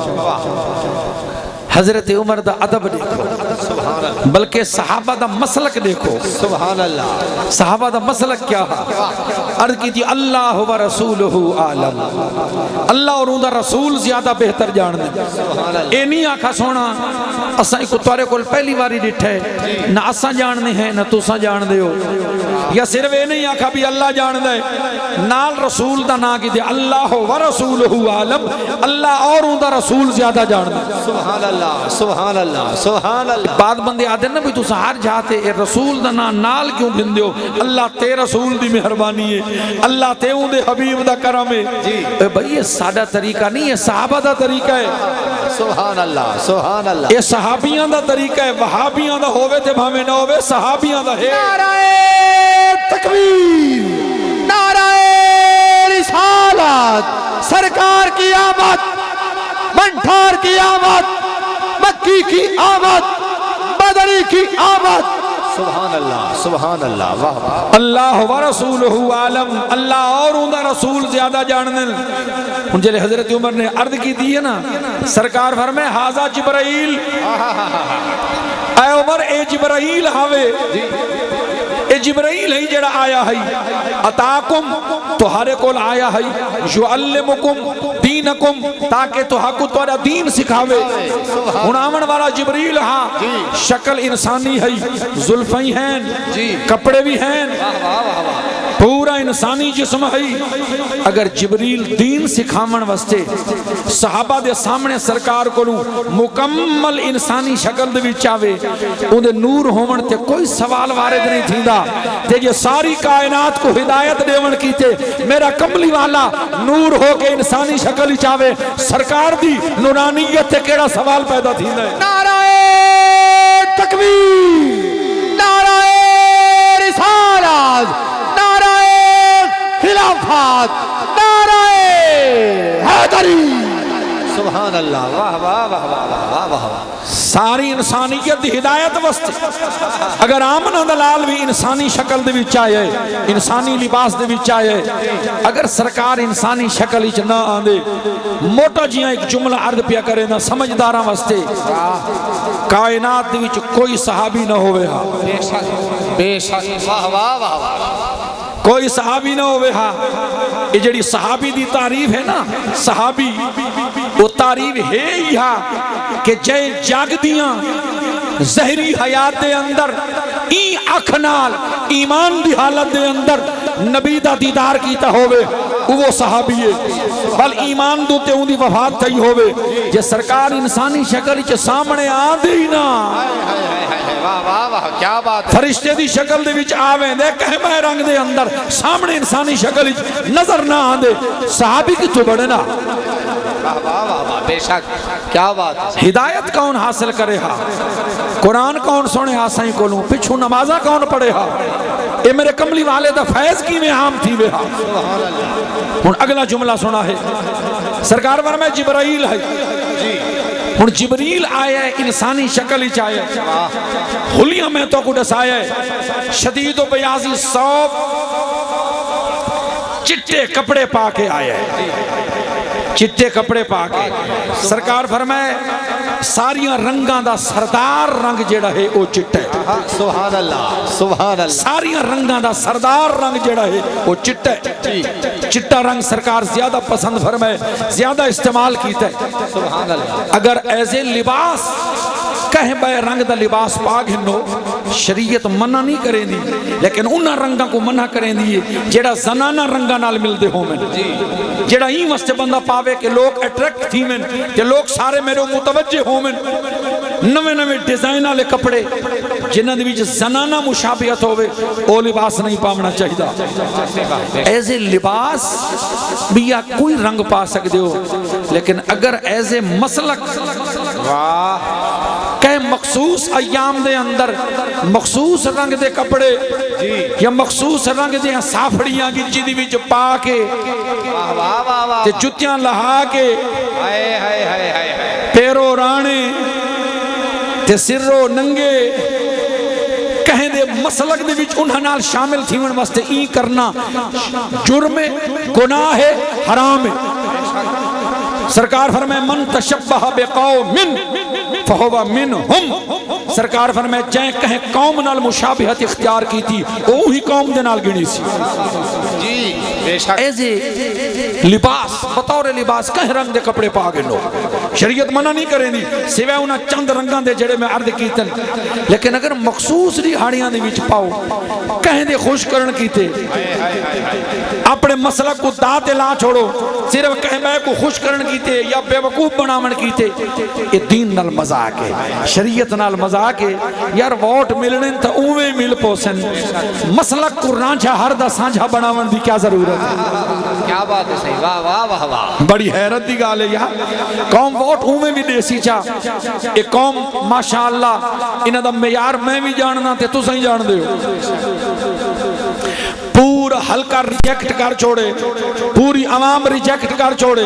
حضرت عمر دا ادب دیکھو بلکہ صحابہ دا مسلک دیکھو سبحان اللہ صحابہ دا مسلک کیا ہے عرض کی تھی اللہ و رسولہ عالم اللہ اور ان دا رسول زیادہ بہتر جاننے اے نہیں آکھا سونا اساں ایک توارے کول پہلی باری ڈٹھے نہ اساں جاننے ہیں نہ تساں جان دے ہو یا صرف اے نہیں آکھا بھی اللہ جان دے نال رسول دا نا کی دے اللہ و رسولہ عالم اللہ اور ان دا رسول زیادہ جان دے سبحان اللہ سبحان اللہ سبحان اللہ بعد بندے آدھے نا بھی تو سہار جاتے اے رسول دا نا نال کیوں گھن دیو اللہ تے رسول دی مہربانی ہے اللہ تے ان دے حبیب دا کرم ہے اے بھئی یہ سادہ طریقہ نہیں ہے صحابہ دا طریقہ ہے سبحان اللہ سبحان اللہ یہ صحابیاں دا طریقہ ہے وہابیاں دا ہوئے تے بھامے نہ ہوئے صحابیاں دا ہے نعرہ تکبیر نعرہ رسالت سرکار کی آمد منٹھار کی آمد مکی کی آمد بدری کی آمد سبحان اللہ سبحان اللہ واہ واہ اللہ و رسولہ عالم اللہ اور ان دا رسول زیادہ جاننے ان جلے حضرت عمر نے عرض کی دی ہے نا سرکار فرمائے حاضہ جبرائیل اے عمر اے جبرائیل ہاوے اے جبرائیل ہی جڑا آیا ہے اتاکم تہارے کول آیا ہے یعلمکم دینکم تاکہ تو حق تورا دین سکھاوے انامن والا جبریل ہاں شکل انسانی ہے زلفیں ہیں کپڑے بھی ہیں پورا انسانی جسم ہے اگر جبریل دین سکھامن وستے صحابہ دے سامنے سرکار کو مکمل انسانی شکل دے وچ آوے ان دے نور ہومن تے کوئی سوال وارد نہیں تھیندا تے یہ ساری کائنات کو ہدایت دیون کیتے میرا کملی والا نور ہو کے انسانی شکل چاہے سرکار دی نورانیت تے کیڑا سوال پیدا تھیندا ہے نعرہ تکبیر نعرہ رسالت نعرہ خلافت نعرہ حیدری سبحان اللہ واہ واہ واہ واہ واہ واہ ساری انسانیت دی ہدایت واسطے اگر آمنہ دلال بھی انسانی شکل دے وچ آئے انسانی لباس دے وچ آئے اگر سرکار انسانی شکل وچ نہ آندے موٹا جیاں ایک جملہ عرض پیا کرے نا سمجھداراں واسطے کائنات دے وچ کوئی صحابی نہ ہوئے ہا بے شک واہ واہ واہ واہ کوئی صحابی نہ ہوئے ہا یہ جڑی صحابی دی تعریف ہے نا صحابی وہ تعریف ہے ہی ہا کہ جے جاگ دیاں زہری حیات دے اندر این اکھ نال ایمان دی حالت دے اندر نبی دا دیدار کیتا ہوئے وہ صحابی ہے بل ایمان دو تے ان دی وفات تھی ہوئے جے سرکار انسانی شکل چے سامنے آ دی نا واہ واہ واہ کیا بات ہے فرشتے دی شکل دے وچ آویں دے کہمہ رنگ دے اندر سامنے انسانی شکل وچ نظر نہ آندے صحابی کی تو بڑے نا واہ واہ واہ واہ بے شک کیا بات ہے ہدایت کون حاصل کرے ہا قرآن کون سونے ہا سائیں کولوں پچھو نمازہ کون پڑھے ہا اے میرے کملی والے دا فیض کی میں عام تھی وے ہا ہن اگلا جملہ سنا ہے سرکار فرمائے جبرائیل ہے ہن جبریل آیا ہے انسانی شکل ہی آیا ہے حلیہ میں تو کو دسایا ہے شدید و بیاضی صوب چٹے کپڑے پا کے آیا ہے چٹے کپڑے پا کے سرکار فرمائے ساریاں رنگاں دا سردار رنگ جڑا ہے او چٹا ہے سبحان اللہ سبحان اللہ ساریاں رنگاں دا سردار رنگ جڑا ہے وہ چٹا ہے چٹا رنگ سرکار زیادہ پسند فرمائے زیادہ استعمال کیتا ہے سبحان اللہ اگر ایسے لباس کہیں بے رنگ دا لباس پاک ہنو شریعت منع نہیں کریں دی لیکن انہاں رنگاں کو منع کریں دی جیڑا زنانہ رنگاں نال مل دے ہوں میں جیڑا ہی واسطے بندہ پاوے کہ لوگ اٹریکٹ تھی میں کہ لوگ سارے میرے متوجہ ہوں میں نوے نوے ڈیزائن والے کپڑے جنہاں دے وچ زنانہ مشابہت ہوئے او لباس نہیں پاونا چاہیے ایسے لباس بھی یا کوئی رنگ پا سکتے ہو لیکن اگر ایسے مسلک کہ مخصوص ایام دے اندر مخصوص رنگ دے کپڑے یا مخصوص رنگ دے سافڑیاں کی جدی وچ پا کے تے جتیاں لہا کے پیرو رانے تے سرو ننگے کہیں دے مسلک دے وچ انہاں نال شامل تھیون واسطے این کرنا جرم گناہ ہے حرام ہے سرکار فرمائے من تشبہ بقوم فہو منہم سرکار فرمائے جائیں کہیں قوم نال مشابہت اختیار کی تھی وہی قوم دے نال گنی سی جی بے شک ایسے لباس بطور لباس کہیں رنگ دے کپڑے پا گنو شریعت منع نہیں کریں دی سوائے انہاں چند رنگاں دے جڑے میں عرض کیتن لیکن اگر مخصوص رہاڑیاں دے وچ پاؤ کہیں دے خوش کرن کیتے اپنے مسلک کو دات لا چھوڑو صرف کہیں میں کو خوش کرن کیتے یا بے وقوف بنامن کیتے یہ دین نال مذاق ہے شریعت نال مذاق ہے یار ووٹ ملنے تا اوے مل پوسن مسلک کو رانچہ ہر دا سانجھا بنامن دی کیا ضرورت ہے کیا بات ہے صحیح واہ واہ واہ واہ بڑی حیرت دی گالے یار قوم ووٹ اوے بھی دیسی چا ایک قوم ماشاءاللہ انہاں دا معیار میں بھی جاننا تے تساں ہی جان دے ہو پورا حلقہ ریجیکٹ کر چھوڑے پوری عوام ریجیکٹ کر چھوڑے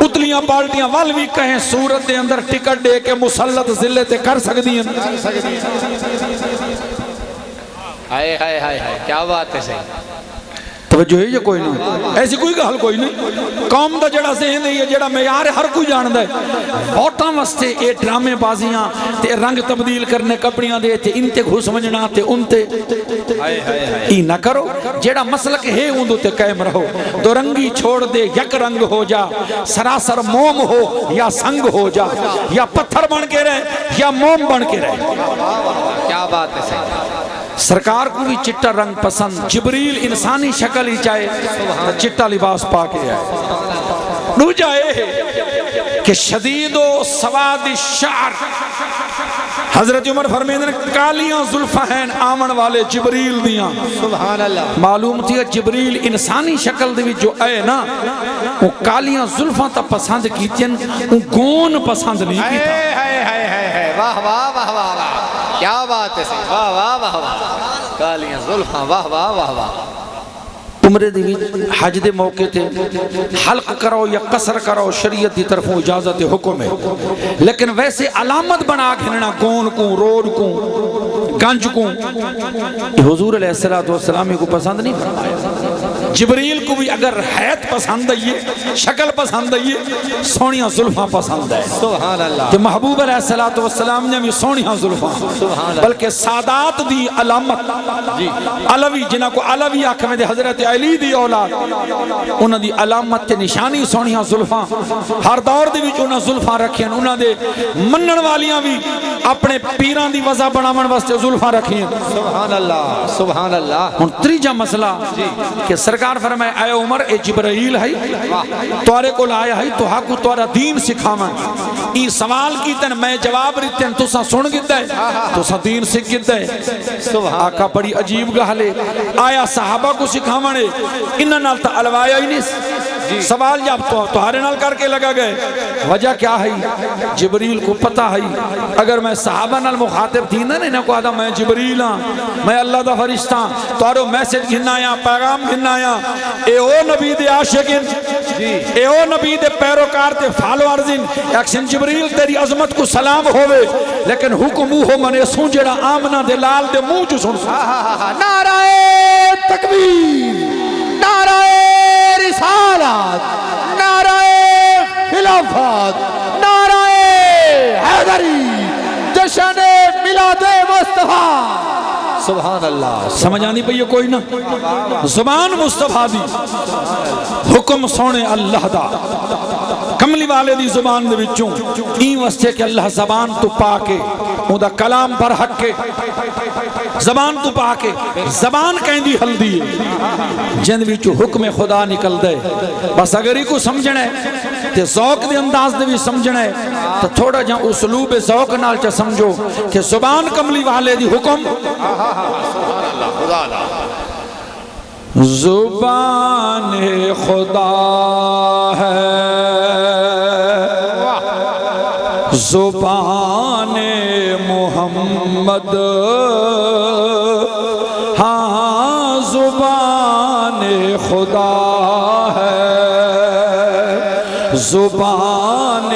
اتلیاں پارٹیاں وال بھی کہیں صورت دے اندر ٹکٹ دے کے مسلط ذلے تے کر سکتی ہیں ہائے ہائے ہائے ہائے کیا بات ہے صحیح توجہ ہے یا کوئی نہیں ایسی کوئی گل کوئی نہیں قوم دا جڑا ذہن ہے جڑا معیار ہے ہر کوئی جاندا ہے ووٹاں واسطے اے ڈرامے بازیاں تے رنگ تبدیل کرنے کپڑیاں دے تے ان تے گھس ونجنا تے ان تے ہائے ہائے ہائے ای نہ کرو جیڑا مسلک ہے اندو تے قائم رہو دو رنگی چھوڑ دے یک رنگ ہو جا سراسر موم ہو یا سنگ ہو جا یا پتھر بن کے رہے یا موم بن کے رہے کیا بات ہے صحیح سرکار کو بھی چٹا رنگ پسند جبریل انسانی شکل ہی چاہے تو چٹا لباس پا کے آئے نو جائے کہ شدید و سواد الشعر حضرت عمر فرمیدن کالیاں زلفہین آمن والے جبریل دیاں سبحان اللہ معلوم تھی جبریل انسانی شکل دی جو آئے نا وہ کالیاں زلفاں تا پسند کیتیں وہ گون پسند نہیں کیتا واہ واہ واہ واہ واہ کیا بات ہے واہ واہ واہ واہ کالیاں زلفاں واہ واہ واہ واہ عمرے دی حج دے موقع تے حلق کرو یا قصر کرو شریعت دی طرفوں اجازت حکم ہے، لیکن ویسے علامت بنا گھننا گون کو روڈ کو گنج کو حضور علیہ السلام کو پسند نہیں فرمایا۔ جبریل کو بھی اگر حیت پسند ہے، شکل پسند ہے، سونیاں زلفاں پسند ہے، سبحان اللہ، کہ محبوب علیہ السلام نے بھی سونیاں زلفاں، بلکہ سادات دی علامت علوی جنہاں کو علوی آنکھ میں دے حضرت علی دی اولاد انہاں دی علامت تے نشانی سونیاں زلفاں، ہر دور دے وچ انہاں زلفاں رکھیں، انہاں دے منن والیاں بھی اپنے پیران دی وضع بناون واسطے زلفاں رکھیں۔ سبحان اللہ، سبحان اللہ۔ ہن تیجا مسئلہ کہ سرکار فرمائے اے عمر اے جبرائیل ہے توارے کو لایا ہے تو حق توارا دین سکھاواں، ای سوال کیتن میں جواب رہتن تسا سن گدا ہے تسا دین سکھ گدا ہے۔ آقا بڑی عجیب گل ہے، آیا صحابہ کو سکھاونے انہاں نال تا الوایا ہی نہیں، سوال جب تہارے نال کر کے لگا گئے، وجہ کیا ہے؟ جبریل کو پتہ ہے اگر میں صحابہ نال مخاطب تھی نا انہاں کو آدھا میں جبریل ہاں، میں اللہ دا فرشتہ تارو میسج گھننا آیا، پیغام گھننا آیا، اے او نبی دے عاشقین، اے او نبی دے پیروکار تے فالوورزین، ایکشن جبریل تیری عظمت کو سلام ہوئے، لیکن حکم ہو منے سون جڑا آمنہ دے لال دے منہ جو سن نعرہ تکبیر، نعرہ رسالت، نعرہ خلافت، نعرہ حیدری، جشن میلاد مصطفیٰ۔ سبحان اللہ، سمجھ آنی پئی کوئی نہ، زبان مصطفیٰ دی حکم سونے اللہ دا کملی والے دی زبان دے وچوں این واسطے کہ اللہ زبان تو پاکے اون دا کلام پر حق کے زبان تو پاکے، زبان کہندی ہلدی ہے جن وچوں حکم خدا نکل دے، بس اگر ہی کو سمجھنا ہے تے ذوق دے انداز دے بھی سمجھنا ہے تو تھوڑا جہاں اسلوب ذوق نال چا سمجھو کہ زبان کملی والے دی حکم زبان خدا ہے، زبان محمد، ہاں زبان خدا ہے، زبان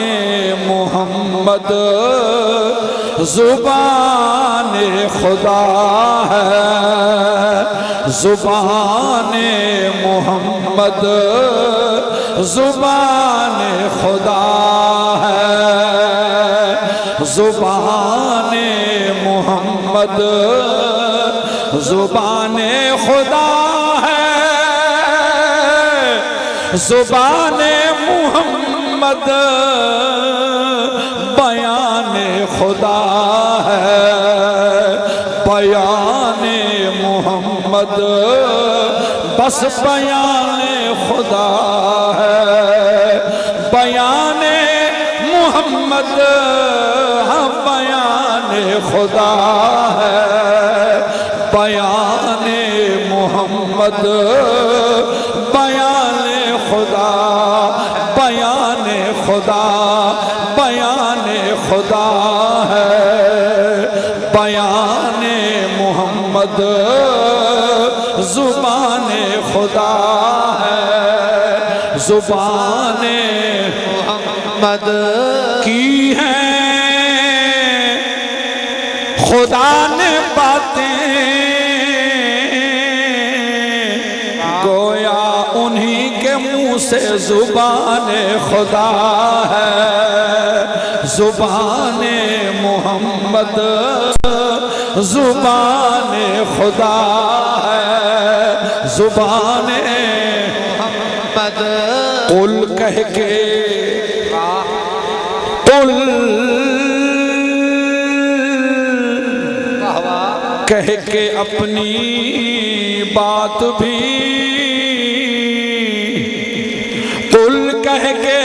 محمد زبان خدا ہے، زبان محمد زبان خدا ہے، زبان محمد زبان خدا ہے، زبان محمد بیان خدا ہے، بیان محمد بس بیان خدا ہے، بیان محمد ہاں بیان خدا ہے، بیان محمد بیان خدا، بیان خدا، بیان خدا ہے، بیان محمد زبان خدا ہے، زبان محمد کی ہے خدا نے باتیں، گویا انہی کے منہ سے زبان خدا ہے، زبان محمد زبان خدا ہے، زبان محمد قل کہہ کے قل کہہ کے اپنی بات بھی، قل کہہ کے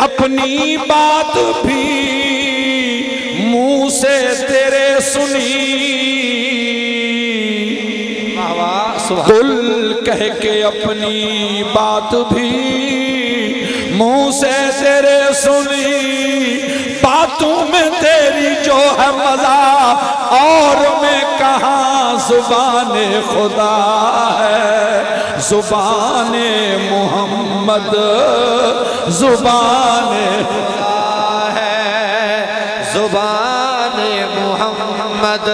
اپنی بات بھی منہ سے تیرے سنی، قل کہہ کے اپنی بات بھی منہ سے تیرے سنی، باتوں میں تیری جو ہے مزہ اور میں کہاں زبان خدا ہے زبان محمد زبان زبان محمد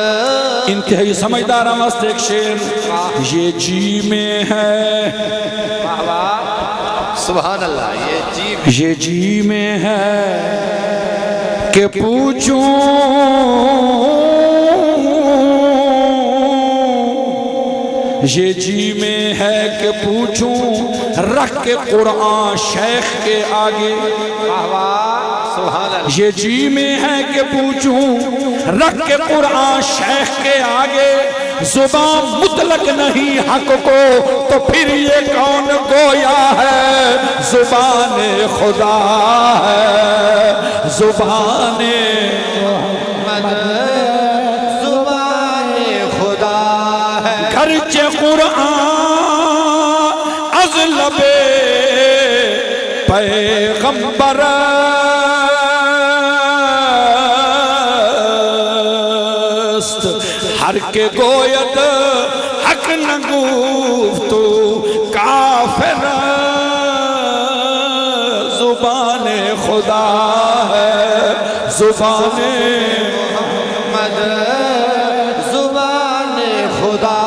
انتہائی سمجھدار مست ایک شعر یہ جی میں ہے سبحان اللہ یہ جی میں ہے کہ پوچھوں یہ جی میں ہے کہ پوچھوں رکھ کے قرآن شیخ کے آگے یہ جی میں ہے کہ پوچھوں رکھ کے قرآن شیخ کے آگے زبان مطلق نہیں حق کو تو پھر یہ کون گویا ہے زبان خدا ہے زبان محمد زبان خدا ہے گرچہ قرآن از لب پیغمبر ہر کے گوید حق نہ گفتو کافر زبان خدا ہے زبان محمد زبان خدا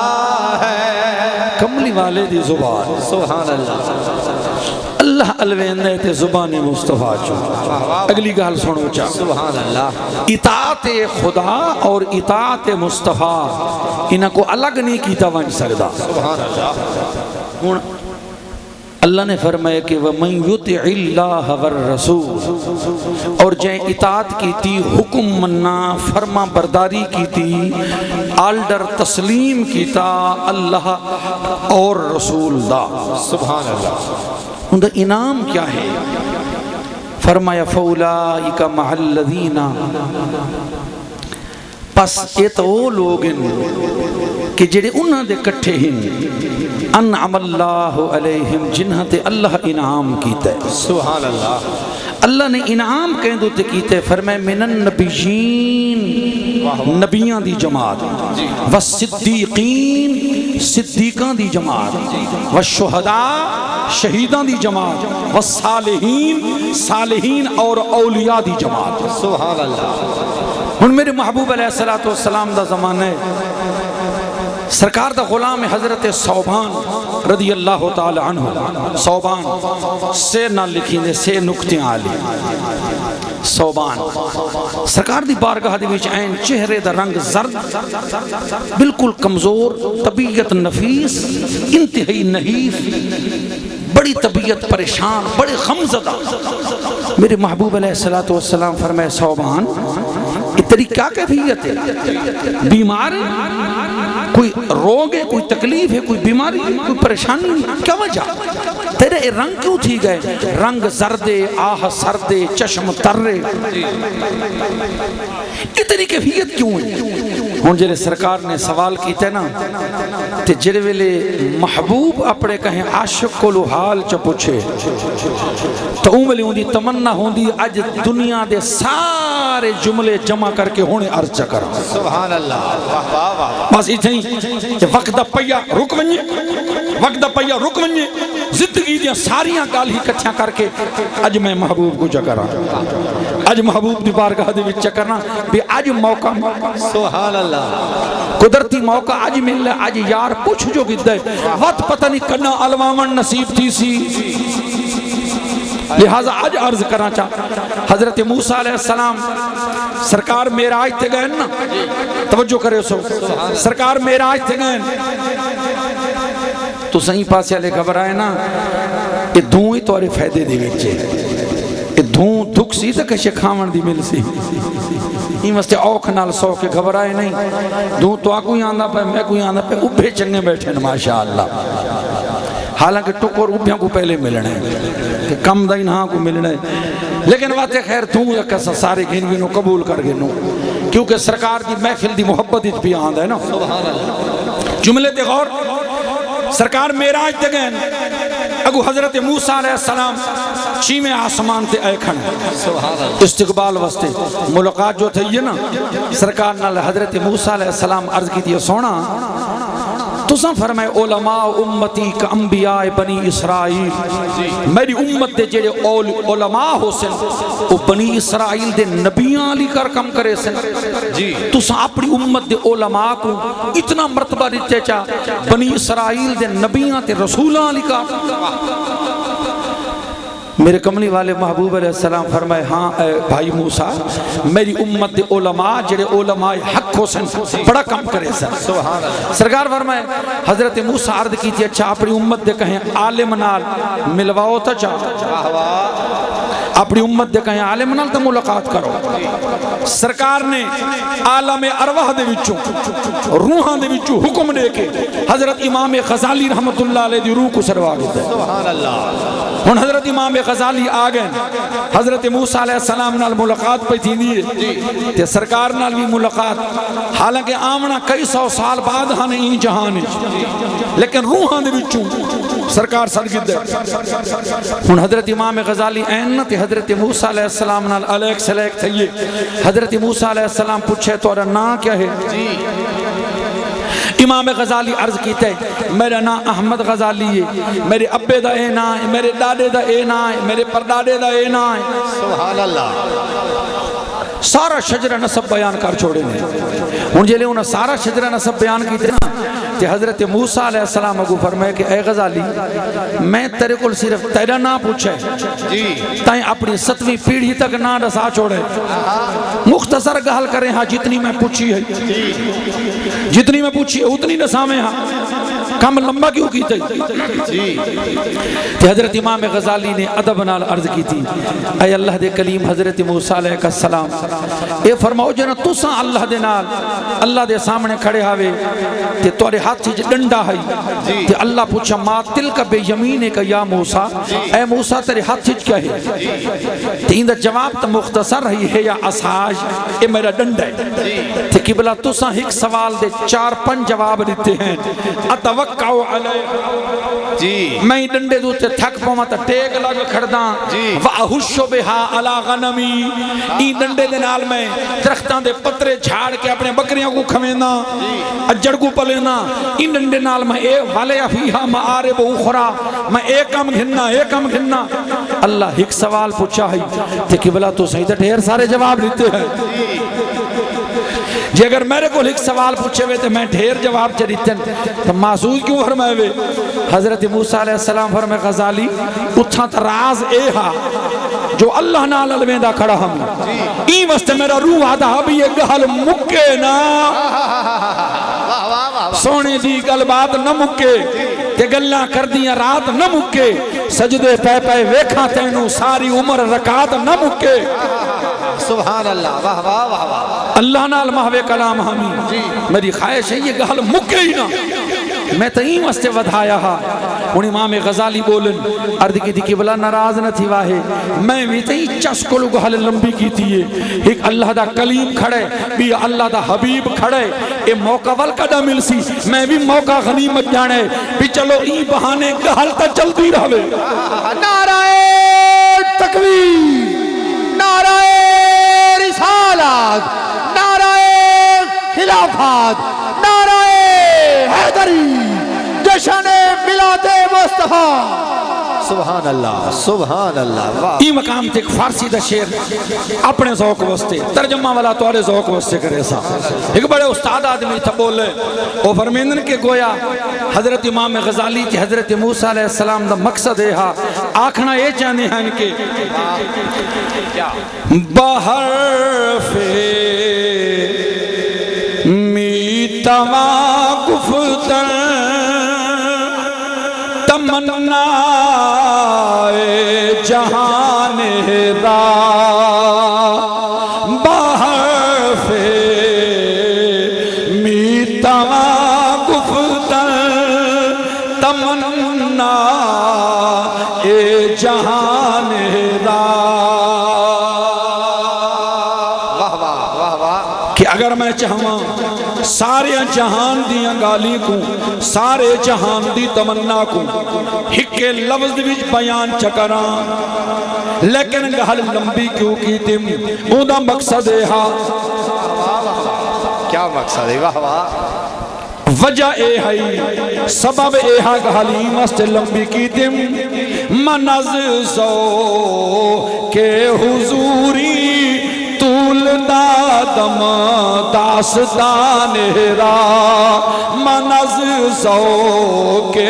ہے کملی والے دی زبان سبحان اللہ اللہ الویندے تے زبان مصطفیٰ چو اگلی گال سنو چاہ سبحان اللہ اطاعت خدا اور اطاعت مصطفیٰ انہاں کو الگ نہیں کیتا ون سکدا سبحان اللہ ہن اللہ نے فرمایا کہ وَمَن يُطِعِ اللَّهَ وَالرَّسُولِ اور جائیں اطاعت کی تھی حکم منا فرما برداری کی تھی آلڈر تسلیم کیتا اللہ اور رسول دا سبحان اللہ ان دا انعام کیا ہے فرمایا فَأُولَئِكَ مَعَ الَّذِينَ پس یہ تو وہ لوگ ہیں کہ جڑے انہاں دے کٹھے ہیں انعم اللہ علیہم جنہاں تے اللہ انعام کیتا ہے سبحان اللہ اللہ نے انعام کہیں دو تے کیتے فرمائے من النبیین نبیاں دی جماعت والصدیقین صدیقاں دی جماعت والشہداء شہیداں دی جماعت والصالحین صالحین اور اولیاء دی جماعت سبحان اللہ ہن میرے محبوب علیہ السلام دا زمانہ ہے سرکار دا غلام حضرت صوبان رضی اللہ تعالی عنہ صوبان سے نہ لکھیں دے سے نکتے آلی صوبان سرکار دی بارگاہ دی وچ عین چہرے دا رنگ زرد بالکل کمزور طبیعت نفیس انتہائی نحیف بڑی طبیعت پریشان بڑے غمزدہ میرے محبوب علیہ السلام فرمائے صوبان تیری کیا کیفیت ہے بیمار ہے کوئی روگ ہے کوئی تکلیف ہے کوئی بیماری ہے کوئی پریشانی ہے کیا وجہ تیرے رنگ کیوں تھی گئے رنگ زردے آہ سردے چشم ترے اتنی کیفیت کیوں ہے ہون جلے سرکار نے سوال کیتے نا تے جلے ویلے محبوب اپنے کہیں عاشق کو لو حال چا پوچھے تو اون ویلے ہون دی تمنا ہون دی اج دنیا دے سارے جملے جمع کر کے ہونے عرض چا کر سبحان اللہ واہ واہ واہ بس اتھیں وقت دا پیا رک ونجے وقت دا پیا رک ونجے زندگی دیاں ساریاں گال ہی کٹھیاں کر کے اج میں محبوب کو چکرا اج محبوب دی بارگاہ دے وچ چکرنا بھی اج موقع سبحان اللہ قدرتی موقع اج مل ہے اج یار پوچھ جو گدے وقت پتہ نہیں کرنا علوامن نصیب تھی سی لہذا آج عرض کرنا چاہ حضرت موسیٰ علیہ السلام سرکار میراج تے گئے نا توجہ کرے سو سرکار میراج تے گئے تو صحیح پاسے علیہ خبر آئے نا یہ دھوں ہی توارے فائدے دے وچے یہ دھوں دھک سی تک کشے کھامن دی مل سی یہ مستے اوکھ نال سو کے خبر آئے نہیں دھوں تو آکو ہی آندہ پہ میں کوئی آندہ پہ ابھے چنگے بیٹھے نا ماشاءاللہ حالانکہ ٹکور ابھیاں کو پہلے ملنے کہ کم دائن ہاں کو ملنے لیکن بات خیر دھوں یا کسا سارے گھن گنو قبول کر گنو کیونکہ سرکار دی محفل دی محبت اچھ بھی آندہ ہے نا جملے تے غور سرکار میراج تے گئن اگو حضرت موسیٰ علیہ السلام چھیویں آسمان تے اے کھڑے استقبال واسطے ملاقات جو تھی نا سرکار نال حضرت موسیٰ علیہ السلام عرض کی تھی سونا تساں فرمائے علماء امتی کا انبیاء بنی اسرائیل میری امت دے جڑے علماء ہو سن وہ بنی اسرائیل دے نبیاں علی کر کم کرے سن تساں اپنی امت دے علماء کو اتنا مرتبہ دیتے چاہ بنی اسرائیل دے نبیاں تے رسولاں علی کر میرے کملی والے محبوب علیہ السلام فرمائے ہاں اے بھائی موسیٰ میری امت دے علماء جڑے علماء حق ہو سن بڑا کم کرے سن سرکار فرمائے حضرت موسیٰ عرض کی تھی اچھا اپنی امت دے کہیں عالم نال ملواؤ تا چاہ اپنی امت دے کہیں عالم نال تا ملاقات کرو سرکار نے عالم ارواح دے وچوں روحاں دے وچوں حکم دے کے حضرت امام غزالی رحمت اللہ علیہ دی روح کو سروا دیتا ہے سبحان اللہ ہن حضرت امام غزالی آگئے حضرت موسیٰ علیہ السلام نال ملاقات پہ تھی دیئے تے سرکار نال بھی ملاقات حالانکہ آمنا کئی سو سال بعد ہاں این جہان لیکن روحاں دے وچوں سرکار سرگد ہے ہن حضرت امام غزالی این تے حضرت موسیٰ علیہ السلام نال علیک سلیک تھئیے حضرت موسیٰ علیہ السلام پوچھے تو نا کیا ہے امام غزالی عرض کیتے میرا نا احمد غزالی ہے میرے ابے دا اے نا ہے میرے دادے دا اے نا ہے میرے پردادے دا اے نا ہے سبحان اللہ سارا شجرہ نسب بیان کر چھوڑے نے ان جلے انہوں سارا شجرہ نسب بیان کی نا کہ حضرت موسیٰ علیہ السلام کو فرمائے کہ اے غزالی میں تیرے کو صرف تیرا نہ پوچھے تائیں اپنی 7ویں پیڑھی تک نہ رسا چھوڑے مختصر گہل کریں ہاں جتنی میں پوچھی ہے جتنی میں پوچھی ہے اتنی نسامیں ہاں کم لمبا کیوں کی تھی کہ حضرت امام غزالی نے ادب نال عرض کی تھی اے اللہ دے کلیم حضرت موسیٰ علیہ السلام اے فرماؤ جنا تساں اللہ دے نال اللہ دے سامنے کھڑے ہوئے تے تورے ہاتھ سے ڈنڈا ہے تے اللہ پوچھا ما تلک بے یمینے کا یا موسیٰ اے موسیٰ تیرے ہاتھ سے کیا ہے تے اندہ جواب تا مختصر رہی ہے یا اساج اے میرا ڈنڈا ہے تے قبلہ تساں ایک سوال دے 4-5 جواب دیتے ہیں اتوقعو علیہ میں ڈنڈے دوتے تھک پاؤں تا ٹیک لگ کھڑداں وَأَهُشُّ بِهَا عَلَى غَنَمِي این ڈنڈے دے نال میں درختاں دے پترے جھاڑ کے اپنے بکریاں کو کھوینا اجڑ کو پلینا این ڈنڈے نال میں اے والے فیہا معارب اخرى میں ایک کم گھننا اللہ ایک سوال پوچھا ہے تے قبلہ تو صحیح تا ڈھیر سارے جواب دیتے ہیں جی اگر میرے کو ایک سوال پوچھے ہوئے تو میں ڈھیر جواب چریتے ہیں تو محسوس کیوں فرمائے ہوئے حضرت موسیٰ علیہ السلام فرمائے غزالی اتھا تا راز اے ہا جو اللہ نال الویندہ کھڑا ہم این واسطے میرا روح آدھا بھی یہ گہل مکے نا سونے دی گل بات نہ مکے تے گلاں کر دیاں رات نہ مکے سجدے پہ پہ ویکھاں تینوں ساری عمر رکعت نہ مکے سبحان اللہ واہ واہ واہ واہ اللہ نال محوے کلام ہمی میری خواہش ہے یہ گہل مکے ہی نا میں تئیم واسطے ودھایا ہا ان امام غزالی بولن عرض کی تھی کہ بلا ناراض نہ تھی واہے میں بھی تئی چس کو گہل لمبی کی تھی ایک اللہ دا کلیم کھڑے بھی اللہ دا حبیب کھڑے اے موقع والکدہ مل سی میں بھی موقع غنیمت جانے بھی چلو ای بہانے گہل تا چلتی رہے نعرہ تکبیر نعرہ رسالت نعرہ خلافت نعرہ حیدری جشن میلاد مصطفیٰ سبحان اللہ ای مقام تک فارسی دا شیر اپنے ذوق واسطے ترجمہ والا توارے ذوق واسطے کرے سا ایک بڑے استاد آدمی تھا بولے وہ فرمیندن کے گویا حضرت امام غزالی کی حضرت موسیٰ علیہ السلام دا مقصد ہے آکھنا یہ چاہنے ہیں کہ بحرف میتما گفتن تمنا جہان را بحرف میتما گفتن تمنا جہان را کہ اگر میں چاہوں سارے جہان دیاں گالی کو سارے جہان دی تمنا کو ہکے لفظ وچ بیان چکراں لیکن گل لمبی کیوں کی تم اوندا مقصد ہے کیا مقصد ہے؟ واہ واہ وجہ اے ہے سبب اے ہے گلی مست لمبی کی تم منز سو کہ حضوری طول دادم داستان را منز سو کہ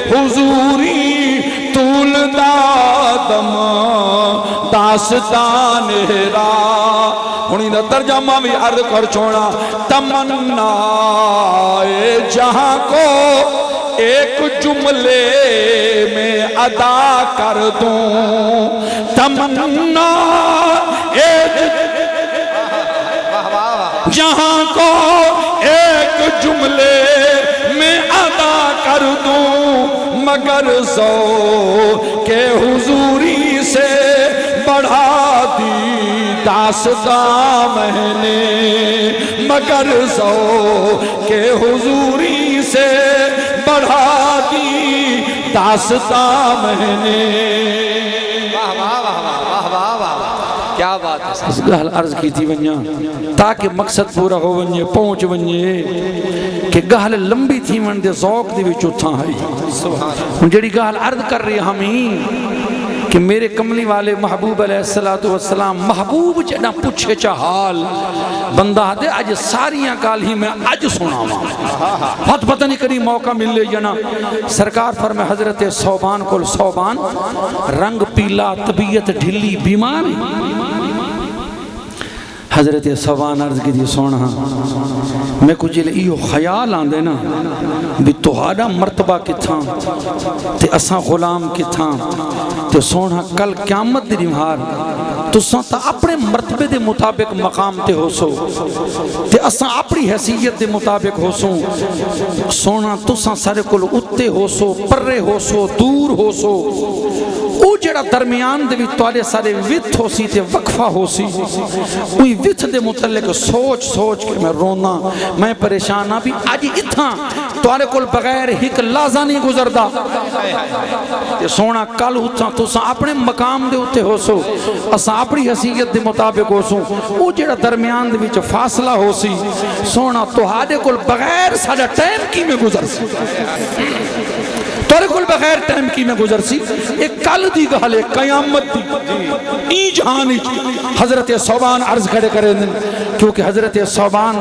حضوری طول دادم داستان را ہونی دا ترجمہ بھی عرض کر چھوڑا تمنا جہاں کو ایک جملے میں ادا کر دوں تمنا جہاں کو ایک جملے میں ادا کر دوں مگر سو کہ حضوری سے بڑھا دی داستان میں نے مگر سو کہ حضوری سے بڑھا دی داستان میں نے واہ واہ واہ واہ واہ واہ کیا بات ہے اس گل عرض کی تھی ونجا تاکہ مقصد پورا ہو ونجے پہنچ ونجے کہ گل لمبی تھی ون دے ذوق دے وچ اتھاں ہے ہن جڑی گل عرض کر رہی ہمیں کہ میرے کملی والے محبوب علیہ السلام محبوب جڑا پوچھے چا حال بندہ دے اج ساریاں گال ہی میں اج سناواں بہت پتہ نہیں کری موقع مل لے جنا سرکار فرمائے حضرت صوبان کول صوبان رنگ پیلا طبیعت ڈھلی بیمار حضرت صوبان عرض کی دی سونا میں کچھ ایو خیال آن دینا بھی تہاڈا مرتبہ کتھاں تے اساں غلام کتھاں تے سونا کل قیامت دی نمہار تساں تا اپنے مرتبے دے مطابق مقام تے ہو سو تے اساں اپنی حیثیت دے مطابق ہو سو سونا تساں سارے کل اتے ہو سو پرے ہو سو دور ہو سو او جڑا درمیان دے بھی توالے سارے ویتھ ہو سی تے وقفہ ہو سی اوی ویتھ دے متعلق سوچ سوچ کے میں رونا میں پریشانہ بھی آج اتھاں توالے کل بغیر ہک لازہ نہیں گزردہ تے سونا کل اتھاں تساں اپنے مقام دے اتے ہو سو اساں اپنی حیثیت دے مطابق ہو سو او جڑا درمیان دے وچ فاصلہ ہو سی سونا توہاڈے کل بغیر ساڈا ٹائم کی میں گزر سی تورے کل بغیر ٹائم کی میں گزر سی ایک کل دی گھالے قیامت دی ای جہانی حضرت صوبان عرض کھڑے کرے دن کیونکہ حضرت صوبان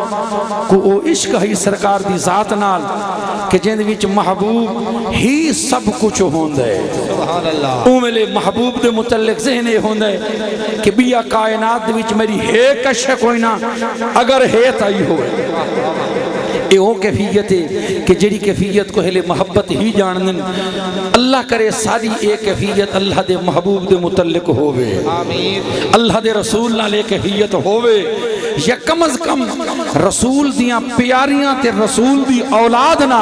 کو او عشق ہی سرکار دی ذات نال کہ جن وچ محبوب ہی سب کچھ ہوندہ ہے سبحان اللہ او ملے محبوب دے متعلق ذہنے ہوندہ ہے کہ بیا کائنات دے وچ میری ہے کشے کوئی نہ اگر ہے تائی ہوئے اے او کیفیت ہے کہ جڑی کیفیت کو ہلے محبت ہی جانن اللہ کرے ساری ایک کیفیت اللہ دے محبوب دے متعلق ہوئے آمین اللہ دے رسول نہ لے کیفیت ہوئے یا کم از کم رسول دیاں پیاریاں تے رسول دی اولاد نہ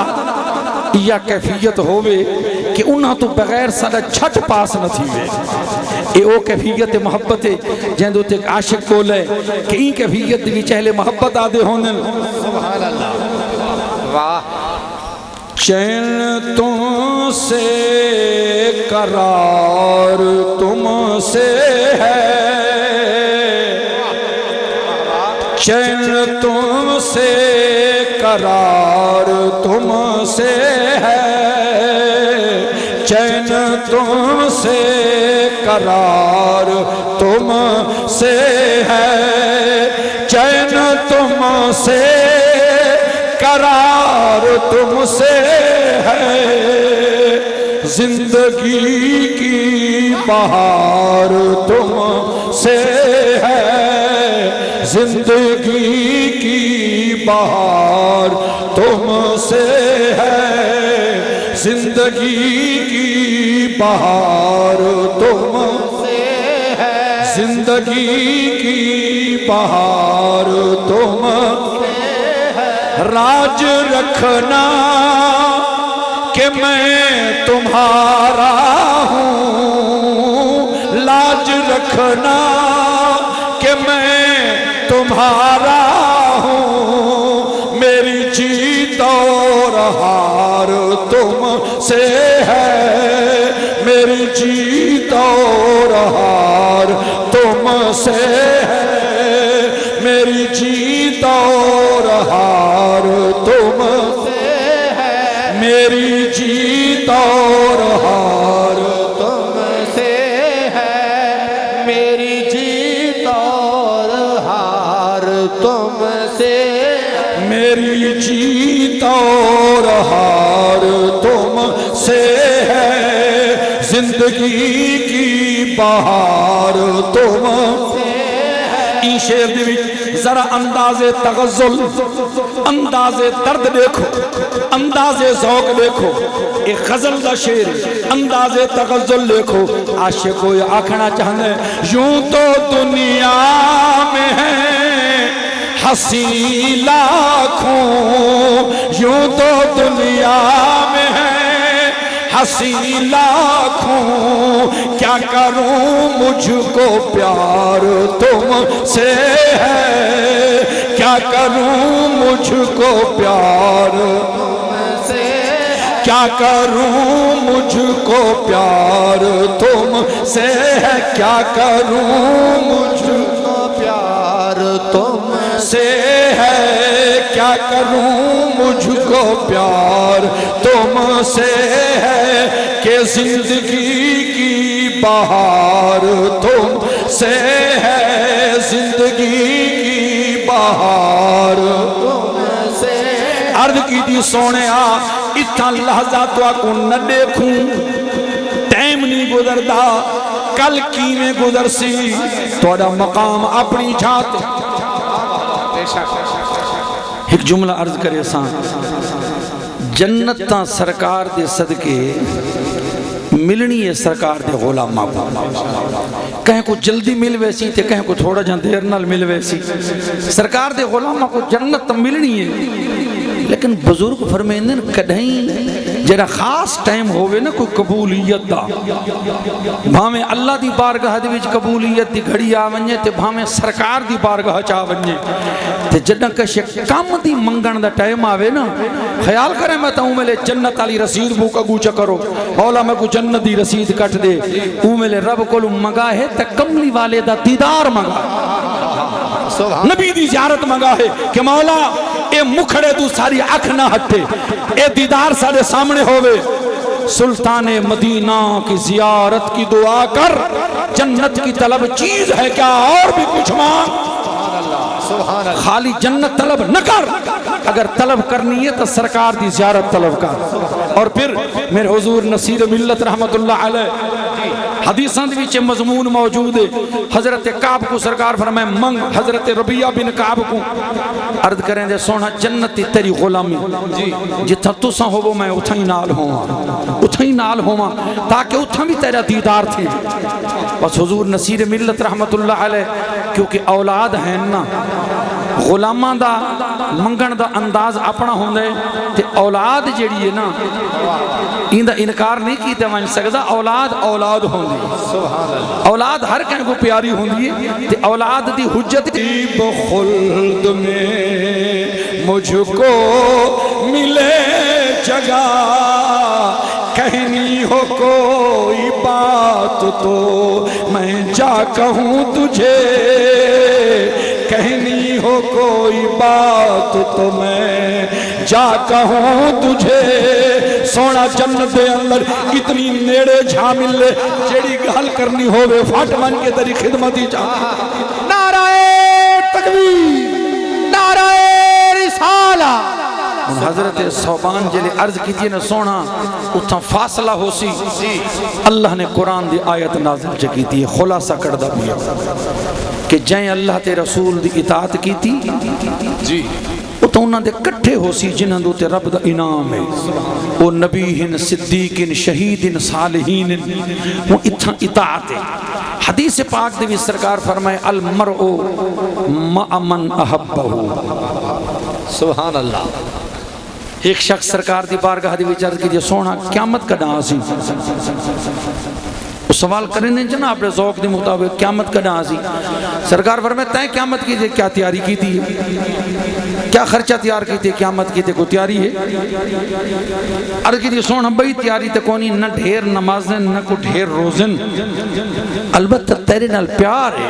یا کیفیت ہوئے کہ انہاں تو بغیر سادہ چھٹ پاس نہ تھی ہوئے اے او کیفیت محبت ہے جہاں دو تک عاشق بولے کہ این کیفیت بھی چہلے محبت آدھے ہونے سبحان اللہ واہ چین تم سے قرار تم سے ہے چین تم سے قرار تم سے ہے چین تم سے قرار تم سے ہے چین تم سے قرار تم سے ہے زندگی کی بہار تم سے ہے زندگی کی بہار تم سے ہے زندگی کی بہار تم سے ہے زندگی کی بہار تم راج رکھنا کہ میں تمہارا ہوں لاج رکھنا کہ میں تمہارا ہوں میری جیت اور ہار تم سے ہے میری جیت اور ہار سے ہے میری جیت اور ہار تم سے ہے میری جیت اور ہار تم سے ہے میری جیت اور ہار تم سے میری جیت اور ہار تم سے ہے زندگی کی بہار تم سے ہے این شعر دے وچ ذرا انداز تغزل انداز درد دیکھو انداز ذوق دیکھو ایک غزل دا شعر انداز تغزل دیکھو عاشق کوئی آکھنا چاہنے یوں تو دنیا میں ہے ہنسی لاکھوں یوں تو دنیا میں ہے ہنسی لاکھوں کیا کروں مجھ کو پیار تم سے ہے کیا کروں مجھ کو پیار تم سے کیا کروں مجھ کو پیار تم سے ہے کیا کروں مجھ کو پیار تم سے ہے کیا کروں مجھ کو پیار تم سے ہے کہ زندگی کی بہار تم سے ہے زندگی کی بہار تم سے عرض کی دی سونے اتنا لحظہ تو کو نہ دیکھوں ٹائم نہیں گزردا کل کی میں گزر سی توڑا مقام اپنی جھات ایک جملہ عرض کرے سان جنت تا سرکار دے صدقے ملنی ہے سرکار دے غلامہ کو کہیں کو جلدی مل ویسی تے کہیں کو تھوڑا جہاں دیر نال مل ویسی سرکار دے غلامہ کو جنت تا ملنی ہے لیکن بزرگ فرمیندن کدھائیں جڑا خاص ٹائم ہوئے نا کوئی قبولیت دا بھامیں اللہ دی بارگاہ دی وچ قبولیت دی گھڑی آونجے تے بھامیں سرکار دی بارگاہ چاہ ونجے تے جڑا کشے کم دی منگن دا ٹائم آوے نا خیال کریں میں تاہوں میں لے جنت علی رسید بو کا گوچا کرو مولا میں کو جنت دی رسید کٹ دے او میں لے رب کو منگا ہے تے کملی والے دا دیدار منگا نبی دی زیارت منگا ہے کہ مولا اے مکھڑے تو ساری اکھ نہ ہٹے اے دیدار سارے سامنے ہوئے سلطان مدینہ کی زیارت کی دعا کر جنت کی طلب چیز ہے کیا اور بھی کچھ مانگ خالی جنت طلب نہ کر اگر طلب کرنی ہے تو سرکار دی زیارت طلب کر اور پھر میرے حضور نصیر ملت رحمت اللہ علیہ حدیثاں دے وچ مضمون موجود ہے حضرت کعب کو سرکار فرمائے منگ حضرت ربیعہ بن کعب کو عرض کریں دے سونا جنتی تیری غلامی جتھا تساں ہوو میں اتھائی نال ہوں تاکہ اتھا بھی تیرا دیدار تھی بس حضور نصیر ملت رحمت اللہ علیہ کیونکہ اولاد ہیں نا غلاماں دا منگن دا انداز اپنا ہوندے تے اولاد جیڑی ہے نا ان دا انکار نہیں کیتے ون سکدا اولاد ہوندی اولاد ہر کہیں کو پیاری ہوندی ہے تے اولاد دی حجت خلد میں مجھ کو ملے جگہ کہنی ہو کوئی بات تو میں جا کہوں تجھے کہنی ہو کوئی بات تو میں جا کہوں تجھے سونا جنت دے اندر اتنی نیڑے جھامل لے جیڑی گل کرنی ہوئے فٹ من کے تری خدمتی جا نعرہ تکبیر نعرہ رسالہ حضرت صوبان جلے عرض کی تھی نا سونا اتھا فاصلہ ہو سی اللہ نے قرآن دی آیت نازل چکی تھی خلاصہ کردہ بھی کہ جائیں اللہ تے رسول دی اطاعت کی تھی جی تو انہاں دے کٹھے ہو سی جنہاں دو تے رب دا انعام ہے وہ نبیہن صدیقن شہیدن صالحین وہ اتھا اطاعت ہے حدیث پاک دے بھی سرکار فرمائے المرء مع من احبہ سبحان اللہ ایک شخص سرکار دی بارگاہ دی وچ عرض کیجئے سونا قیامت کا ڈاں سی سوال کریں جنا اپنے ذوق کے مطابق قیامت کا نازی سرکار فرماتے ہیں قیامت کی تھی کیا تیاری کی تھی کیا خرچہ تیار کی تھی قیامت کی تھی کوئی تیاری ہے عرض کی تھی سونا بھئی تیاری تے کونی نہ ڈھیر نمازیں نہ کو ڈھیر روزن البتہ تیرے نال پیار ہے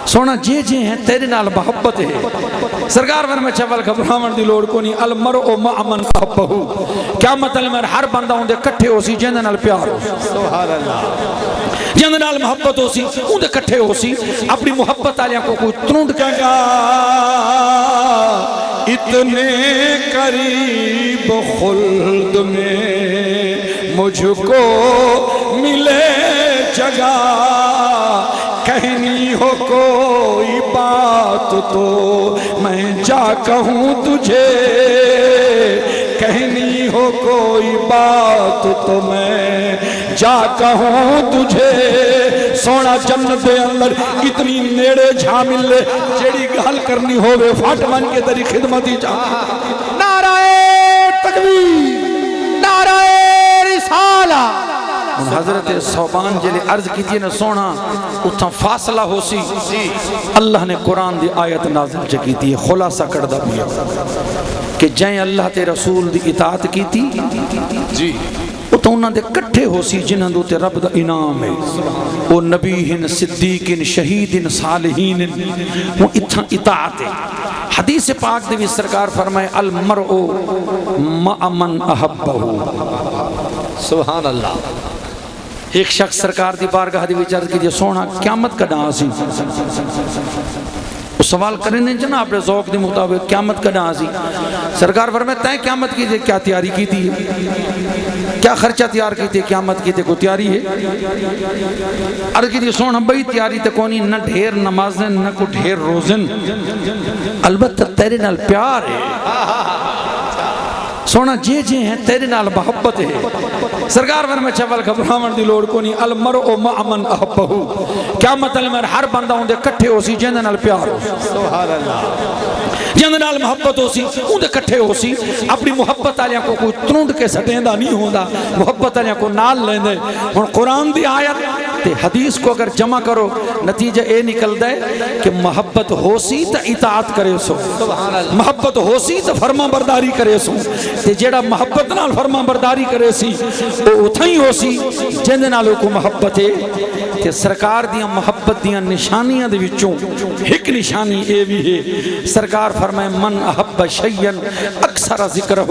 سونا جے جے ہیں تیرے نال محبت ہے سرکار فرمایا چول گھبراون دی لوڑ کو نہیں المرء مع من احبہ قیامت میں ہر بندہ اون دے کٹھے ہو سی جن نال پیار ہو سبحان اللہ جن نال محبت ہو سی اون دے کٹھے ہو سی اپنی محبت والیاں کو کوئی ترنڈ کہا اتنے قریب خلد میں مجھ کو ملے جگہ کہنی ہو کوئی بات تو میں جا کہوں تجھے کہنی ہو کوئی بات تو میں جا کہوں تجھے سونا جنت دے اندر اتنی نیڑے جھامل لے جیڑی گل کرنی ہوئے فٹ من کے تری خدمتی جا نعرہ تکبیر نعرہ رسالہ حضرت صوبان جلے عرض کی تھی نا سونا اتھا فاصلہ ہو سی اللہ نے قرآن دی آیت نازل چکی تھی خلاصہ کردہ بھی کہ جائیں اللہ تے رسول دی اطاعت کی تھی جی اتھا انہاں دے کٹھے ہو سی جنہاں دو تے رب دا انعام ہے وہ نبیہن صدیقن شہیدن صالحین وہ اتھا اطاعت ہے حدیث پاک دے بھی سرکار فرمائے المرء مع من احبہ سبحان اللہ ایک شخص سرکار دی بارگاہ دی وچ عرض کی سونا قیامت کا ڈاں سی سوال کریں جنا اپنے ذوق کے مطابق قیامت کا ڈاں سی سرکار فرماتے ہیں قیامت کی تھی کیا تیاری کی تھی کیا خرچہ تیار کی تھی قیامت کی تھی کوئی تیاری ہے عرض کی تھی سونا بھئی تیاری تے کونی نہ ڈھیر نمازیں نہ کو ڈھیر روزن البتہ تیرے نال پیار ہے سونا جے جے ہیں تیرے نال محبت ہے سرکار فرمایا چول گھبراون دی لوڑ کو نہیں المرء مع من احبہ قیامت میں ہر بندہ اون دے کٹھے ہو سی جن نال پیار ہو سبحان اللہ جن نال محبت ہو سی اون دے کٹھے ہو سی اپنی محبت والیاں کو کوئی ترنڈ کے سٹیندا نہیں ہوندا محبت والیاں کو نال لیندے ہن قرآن دی آیت تے حدیث کو اگر جمع کرو نتیجہ اے نکلدا ہے کہ محبت ہو سی تے اطاعت کرے سو محبت ہو سی تے فرما برداری کرے سو تے جیڑا محبت نال فرما برداری کرے سی او اتھائی ہو سی جن نال کو محبت ہے تے سرکار دیاں محبت دیاں نشانیاں دے وچوں ایک نشانی اے بھی ہے سرکار فرمائے من احب شیئن اکثر ذکرہ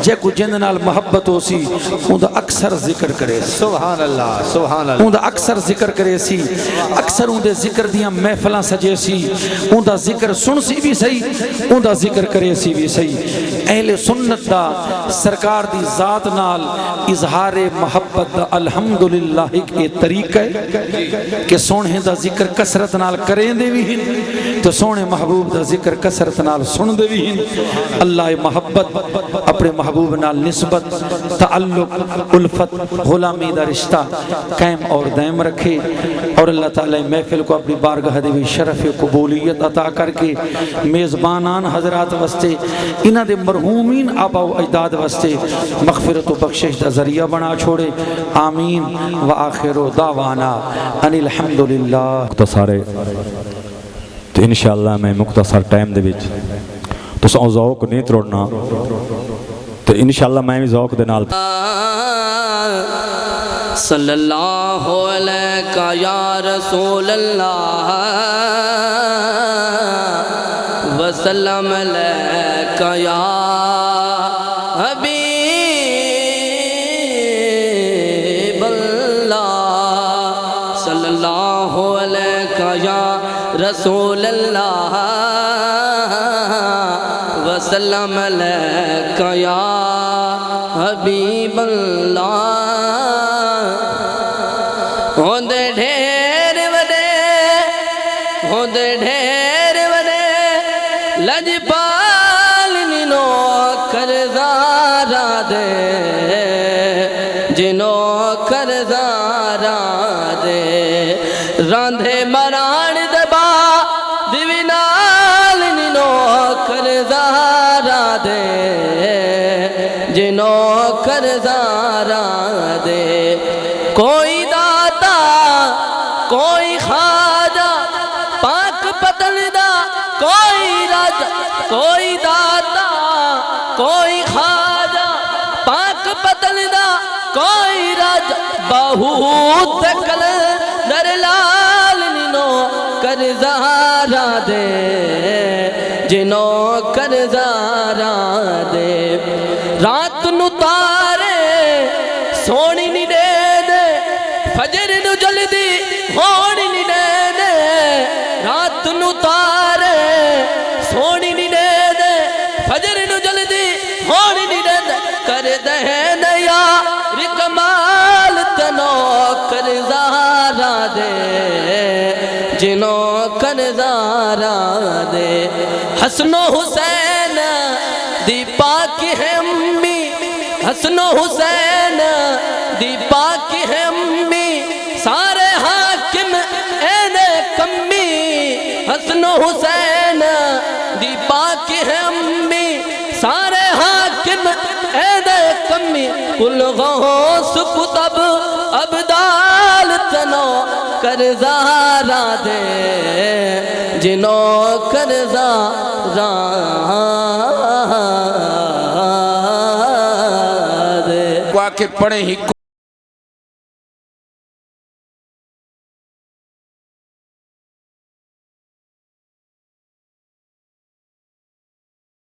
جے کو جن نال محبت ہو سی اون دا اکثر ذکر کرے سبحان اللہ سبحان اللہ اون دا اکثر ذکر کرے سی اکثر اون دے ذکر دیاں محفلاں سجے سی اون دا ذکر سن سی بھی صحیح اون دا ذکر کرے سی بھی صحیح اہل سنت دا سرکار دی ذات نال اظہار محبت دا الحمدللہ ایک طریقہ ہے کہ سونے دا ذکر کثرت نال کریں دے بھی ہیں تو سونے محبوب دا ذکر کثرت نال سن دے بھی ہیں اللہ محبت اپنے محبوب نال نسبت تعلق الفت غلامی دا رشتہ قائم اور دائم رکھے اور اللہ تعالی محفل کو اپنی بارگاہ دے بھی شرف قبولیت عطا کر کے میزبانان حضرات واسطے انہاں دے مرحومین آبا و اجداد واسطے مغفرت و بخشش دا ذریعہ بنا چھوڑے آمین وآخر دعوانا ان الحمدللہ مختصر تو انشاءاللہ میں مختصر ٹائم دے وچ تو ذوق نہیں توڑنا تو انشاءاللہ میں بھی ذوق دے نال صلی اللہ علیہ یا رسول اللہ وسلم علیہ یا حبیب اللہ صلی اللہ علیہ یا رسول اللہ وسلم علیہ یا حبیب اللہ ہوندے ڈھیر وڈے لجپال نینو کرزارا دے جنو کرزارا دے راندھے مران دبا دیوینال نینو کرزارا دے جنو کرزارا دے کوئی داتا کوئی خواجہ پاک پتن دا کوئی راجہ کوئی داتا کوئی خواجہ پاک پتن دا کوئی راجہ بہت کل در لال نینو کر زہارا دے جنو کر زہارا دے رات نو تارے سونی نی دے دے فجر نو جلدی ہونی نی دے دے رات نو تارے سونی نی دے دے فجر نو جلدی ہونی نی دے دے کر دے نیا رکمال تنو کر زہارا دے جنو کر زہارا دے حسن و حسین دی پاک ہے امی حسن و حسین دی پاک ہے امی سارے حاکم این کمی حسن و حسین دی پاک ہے امی سارے حاکم این کمی کل غوث کتب ابدال تنو کر زہارا دے جنو کر زہارا دے واقع پڑھیں ہی